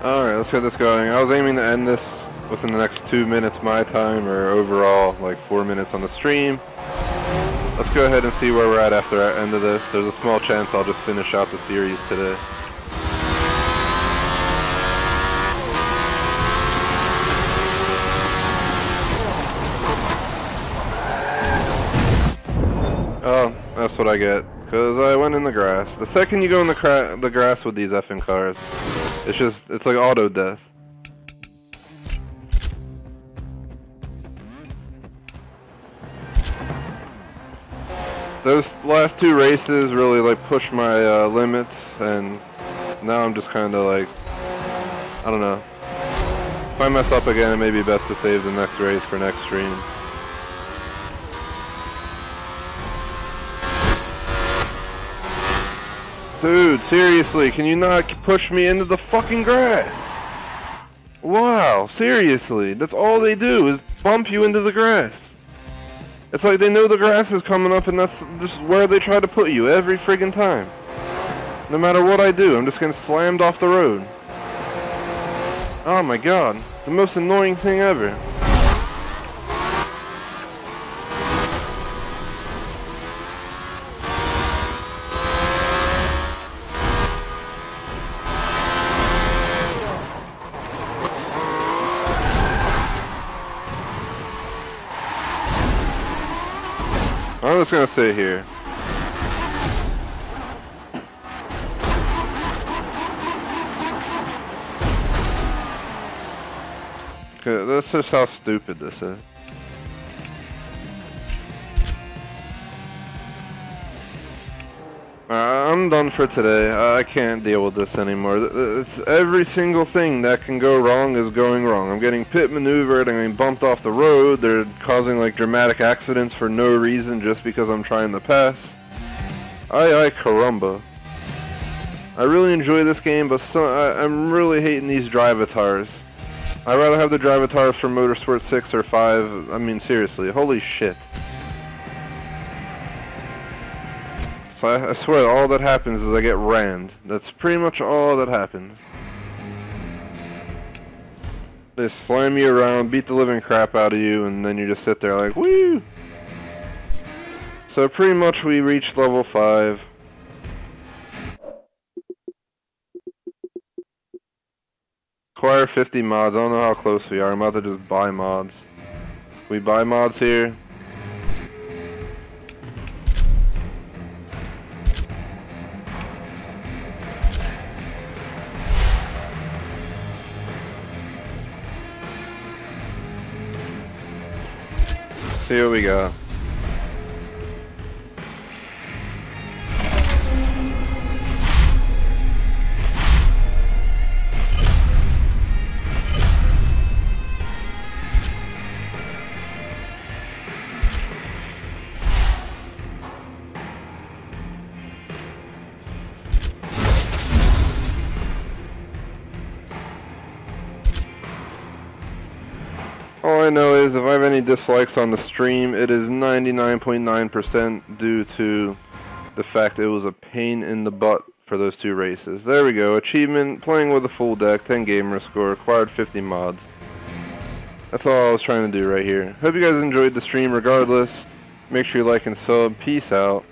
Alright, let's get this going. I was aiming to end this within the next 2 minutes my time, or overall like 4 minutes on the stream. Let's go ahead and see where we're at after the end of this. There's a small chance I'll just finish out the series today. Oh, that's what I get. Because I went in the grass. The second you go in the grass with these effing cars, it's like auto death. Those last 2 races really like pushed my limits, and now I'm just kind of like, I don't know. If I mess up again, it may be best to save the next race for next stream. Dude, seriously, can you not push me into the fucking grass? Wow, seriously, that's all they do is bump you into the grass. It's like they know the grass is coming up and that's just where they try to put you every friggin' time. No matter what I do, I'm just getting slammed off the road. Oh my god, the most annoying thing ever. I'm just gonna sit here. Okay, that's just how stupid this is. I'm done for today. I can't deal with this anymore. It's every single thing that can go wrong is going wrong. I'm getting pit maneuvered, I'm getting bumped off the road, they're causing like dramatic accidents for no reason just because I'm trying to pass. Ay caramba. I really enjoy this game, but I'm really hating these drivatars. I'd rather have the drivatars from Motorsport 6 or 5. I mean, seriously, holy shit. So I swear, all that happens is I get rammed. That's pretty much all that happens. They slam you around, beat the living crap out of you, and then you just sit there like, woo! So pretty much we reached level 5. Acquire 50 mods. I don't know how close we are. I'm about to just buy mods. We buy mods here. see what we got. All I know is if I have any dislikes on the stream, it is 99.9% due to the fact it was a pain in the butt for those 2 races. There we go. Achievement, playing with a full deck, 10 gamer score, acquired 50 mods. That's all I was trying to do right here. Hope you guys enjoyed the stream regardless. Make sure you like and sub. Peace out.